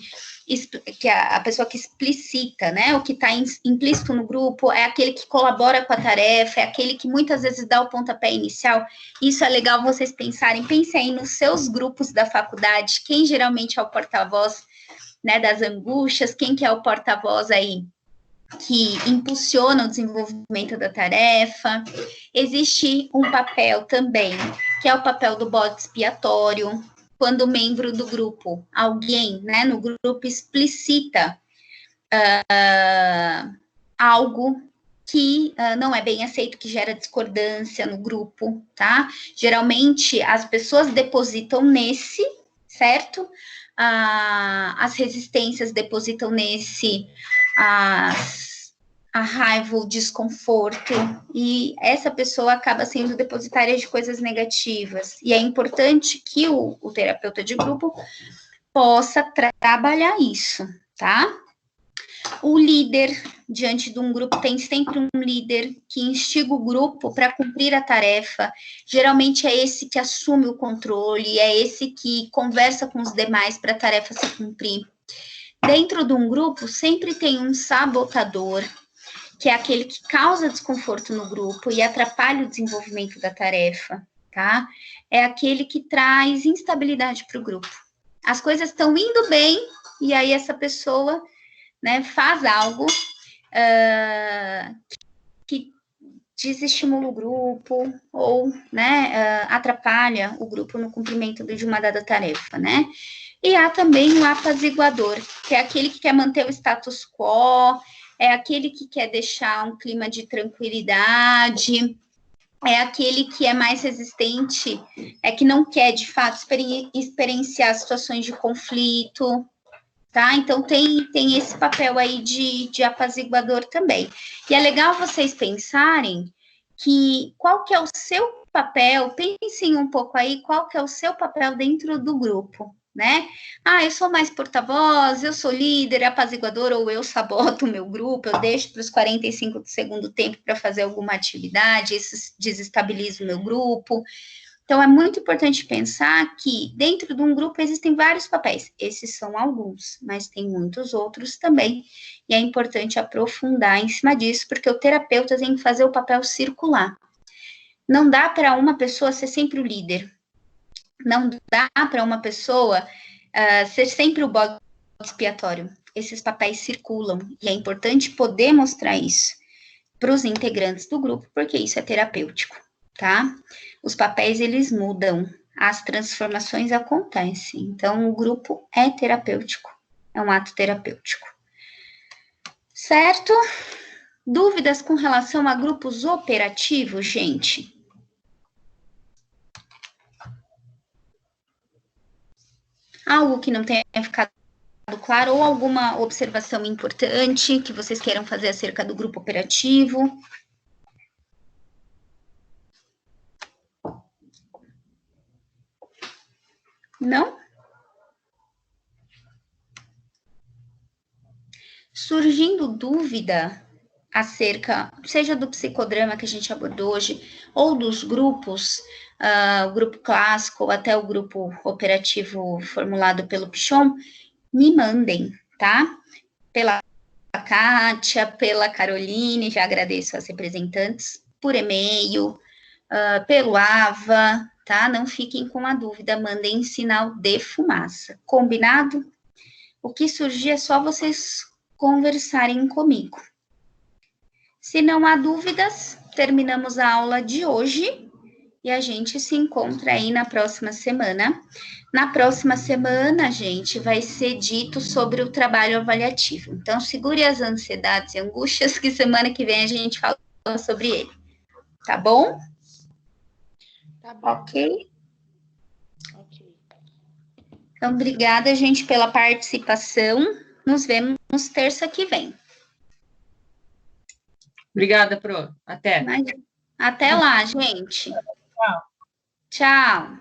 a pessoa que explicita, né? O que está implícito no grupo é aquele que colabora com a tarefa, é aquele que muitas vezes dá o pontapé inicial. Isso é legal vocês pensarem. Pensem aí nos seus grupos da faculdade, quem geralmente é o porta-voz, né, das angústias, quem que é o porta-voz aí que impulsiona o desenvolvimento da tarefa. Existe um papel também, que é o papel do bode expiatório, quando o membro do grupo, alguém, né, no grupo explicita algo que não é bem aceito, que gera discordância no grupo, tá? Geralmente, as pessoas depositam nesse, certo? As resistências depositam nesse, a raiva, o desconforto, e essa pessoa acaba sendo depositária de coisas negativas. E é importante que o terapeuta de grupo possa trabalhar isso, tá? O líder, diante de um grupo, tem sempre um líder que instiga o grupo para cumprir a tarefa. Geralmente é esse que assume o controle, é esse que conversa com os demais para a tarefa se cumprir. Dentro de um grupo, sempre tem um sabotador, que é aquele que causa desconforto no grupo e atrapalha o desenvolvimento da tarefa, tá? É aquele que traz instabilidade para o grupo. As coisas estão indo bem, e aí essa pessoa, né, faz algo que desestimula o grupo ou, né, atrapalha o grupo no cumprimento de uma dada tarefa, né? E há também o apaziguador, que é aquele que quer manter o status quo, é aquele que quer deixar um clima de tranquilidade, é aquele que é mais resistente, é que não quer, de fato, experienciar situações de conflito, tá? Então, tem esse papel aí de apaziguador também. E é legal vocês pensarem que qual que é o seu papel, pensem um pouco aí, qual que é o seu papel dentro do grupo, né? Eu sou mais porta-voz, eu sou líder, apaziguador, ou eu saboto o meu grupo, eu deixo para os 45 do segundo tempo para fazer alguma atividade, isso desestabiliza o meu grupo. Então, é muito importante pensar que dentro de um grupo existem vários papéis. Esses são alguns, mas tem muitos outros também. E é importante aprofundar em cima disso, porque o terapeuta tem que fazer o papel circular. Não dá para uma pessoa ser sempre o líder. Não dá para uma pessoa ser sempre o bode expiatório. Esses papéis circulam. E é importante poder mostrar isso para os integrantes do grupo, porque isso é terapêutico. tá? Os papéis, eles mudam, as transformações acontecem. Então, o grupo é terapêutico, é um ato terapêutico. Certo? Dúvidas com relação a grupos operativos, gente? Algo que não tenha ficado claro ou alguma observação importante que vocês queiram fazer acerca do grupo operativo? Não? Surgindo dúvida acerca, seja do psicodrama que a gente abordou hoje, ou dos grupos, o grupo clássico, ou até o grupo operativo formulado pelo Pichon, me mandem, tá? Pela Kátia, pela Caroline, já agradeço as representantes, por e-mail, pelo AVA, tá? Não fiquem com a dúvida, mandem sinal de fumaça. Combinado? O que surgir é só vocês conversarem comigo. Se não há dúvidas, terminamos a aula de hoje e a gente se encontra aí na próxima semana. Na próxima semana, gente, vai ser dito sobre o trabalho avaliativo. Então, segure as ansiedades e angústias, que semana que vem a gente fala sobre ele. Tá bom? Tá bom. Ok. Então, obrigada, gente, pela participação. Nos vemos terça que vem. Obrigada, Pro. Até. Até lá, gente. Tchau. Tchau.